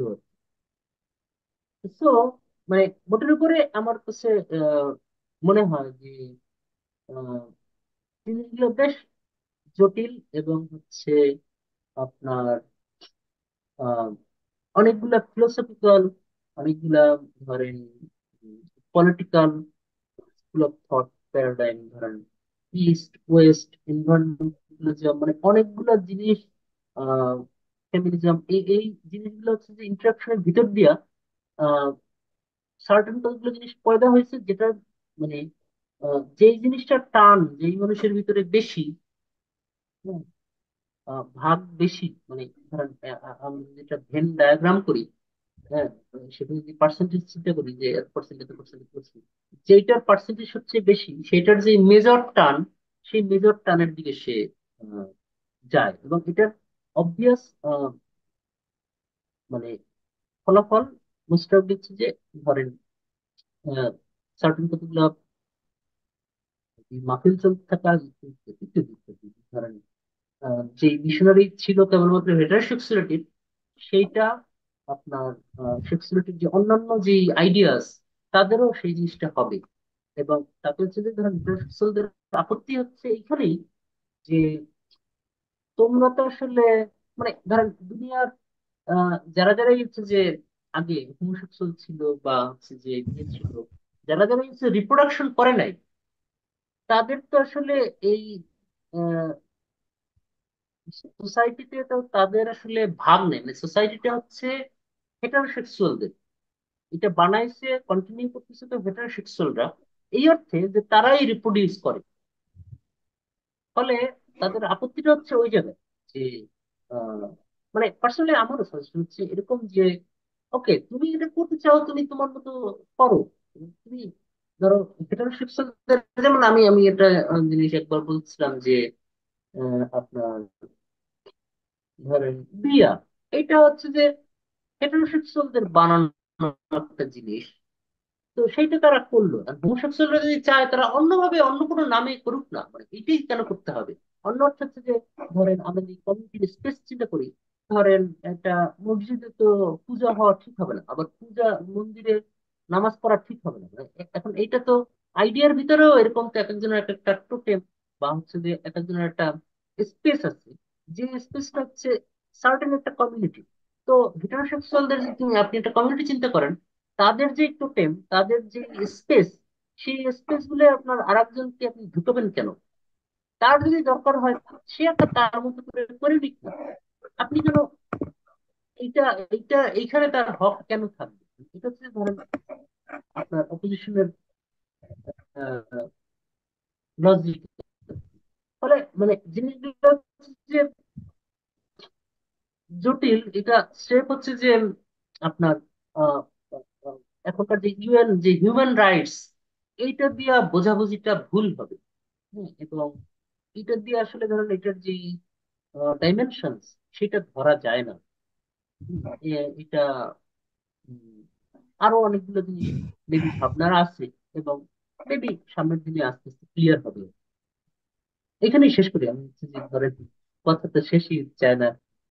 S1: সো মানে মোটের উপরে আমার কাছে আহ, মনে হয় যে আহ, জিনিসগুলো বেশ জটিল, এবং হচ্ছে আপনার আহ, অনেকগুলা ফিলোসফিক্যাল, অনেকগুলা ধরেন political school of thought paradigm, ধরেন ইস্ট ওয়েস্ট এনভায়রনমেন্টালিজম, মানে অনেকগুলা জিনিস, ফেমিনিজম, এই এই জিনিসগুলো হচ্ছে যে ইন্টারাকশনের ভিতর দিয়া সার্টেন কতগুলো জিনিস পয়দা হয়েছে, যেটা মানে যেই জিনিসটা টান যেই মানুষের ভিতরে বেশি, হুম, ভাগ বেশি, মানে ধরেন আমি যেটা ভেন ডায়াগ্রাম করি, হ্যাঁ, সেখানে যদি পার্সেন্টেজ চিন্তা করি যে এত পার্সেন্ট এত পার্সেন্ট করছি, যেটার পার্সেন্টেজ সবচেয়ে বেশি সেটার যে মেজর টান, সেই মেজর টানের দিকে সে আহ, যায়, এবং এটার অবভিয়াস মানে ফলাফল মোস্ট অফ দিচ্ছে যে ধরেন সার্টেন কতগুলো মাফিল চলতে থাকা ইত্যাদি ইত্যাদি। ধরেন যে মিশনারি ছিল কেবলমাত্র হেটারোসেক্সুয়ালিটির, সেইটা আপনার সেক্সুয়ালিটির যে অন্যান্য যে আইডিয়াস, তাদেরও সেই জিনিসটা হবে। এবং তাতে হচ্ছে যে ধরেন হেটারোসেক্সুয়ালদের আপত্তি হচ্ছে এইখানেই যে তোমরা তো আসলে, মানে ধরেন দুনিয়ার যারা যারা হচ্ছে যে আগে হোমোসেক্সুয়াল ছিল বা হচ্ছে যে বিয়ে ছিল, যারা যারা হচ্ছে রিপ্রোডাকশন করে নাই, তাদের তো আসলে এই সোসাইটিতে তো তাদের আসলে ভাগ নেই, মানে সোসাইটিটা হচ্ছে হেটারোসেক্সুয়ালদের, এটা বানাইছে কন্টিনিউ করতেছে তো হেটারোসেক্সুয়ালরা, এই অর্থে যে তারাই রিপ্রোডিউস করে। ফলে তাদের আপত্তিটা হচ্ছে ওই জায়গায় যে আহ, মানে পার্সোনালি আমারও সাজেশন হচ্ছে এরকম যে ওকে, তুমি এটা করতে চাও, তুমি তোমার মতো করো। তুমি ধরো হেটারোসেক্সুয়ালদের, যেমন আমি আমি এটা জিনিস একবার বলছিলাম যে আপনার ধরেন বিয়া, এটা হচ্ছে যে হেটারোসেক্সুয়ালদের বানানো একটা জিনিস। তো সেইটা তারা করলো, আর হোমোসেক্সুয়ালরা যদি চায় তারা অন্যভাবে অন্য কোনো নামে করুক না, মানে এটাই কেন করতে হবে? অন্য অর্থ হচ্ছে যে ধরেন আমরা যদি কমিউনিটির স্পেস চিন্তা করি, ধরেন একটা মসজিদে তো পূজা হওয়া ঠিক হবে না, আবার পূজা মন্দিরে নামাজ পড়া ঠিক হবে না। মানে এখন এইটা তো আইডিয়ার ভিতরেও এরকম, তো এক একজনের এক একটা টোটেম বা হচ্ছে যে এক একজনের একটা স্পেস আছে, যে স্পেসটা হচ্ছে সার্টেন একটা কমিউনিটি। তো হেটারোসেক্সুয়ালদের যদি আপনি একটা কমিউনিটি চিন্তা করেন, তাদের যে টোটেম, তাদের যে স্পেস, সেই স্পেস গুলো আপনার আরেকজনকে আপনি ঢুকাবেন কেন? তার যদি দরকার হয়, সে একটা তার মতো করে করে নিক না, আপনি কেন এইটা এইটা এইখানে তার হক কেন থাকবে? এটা হচ্ছে ধরেন আপনার অপোজিশনের লজিক। ফলে মানে জিনিসগুলো হচ্ছে যে জটিল। এটা স্রেফ হচ্ছে যে আপনার আহ, আহ, এখনকার যে ইউএন যে হিউম্যান রাইটস, এইটা দিয়া বোঝাবুঝিটা ভুল হবে। এবং এটা দিয়ে আসলে ধরেন এটার যে ডাইমেনশন সেটা ধরা যায় না। এটা উম, আরো অনেকগুলো জিনিস মেবি ভাবনার আছে, এবং মেবি সামনের দিনে আস্তে আস্তে ক্লিয়ার হবে। এখানেই শেষ করি। আমি হচ্ছে যে ধরেন কথা তো শেষই চায় না।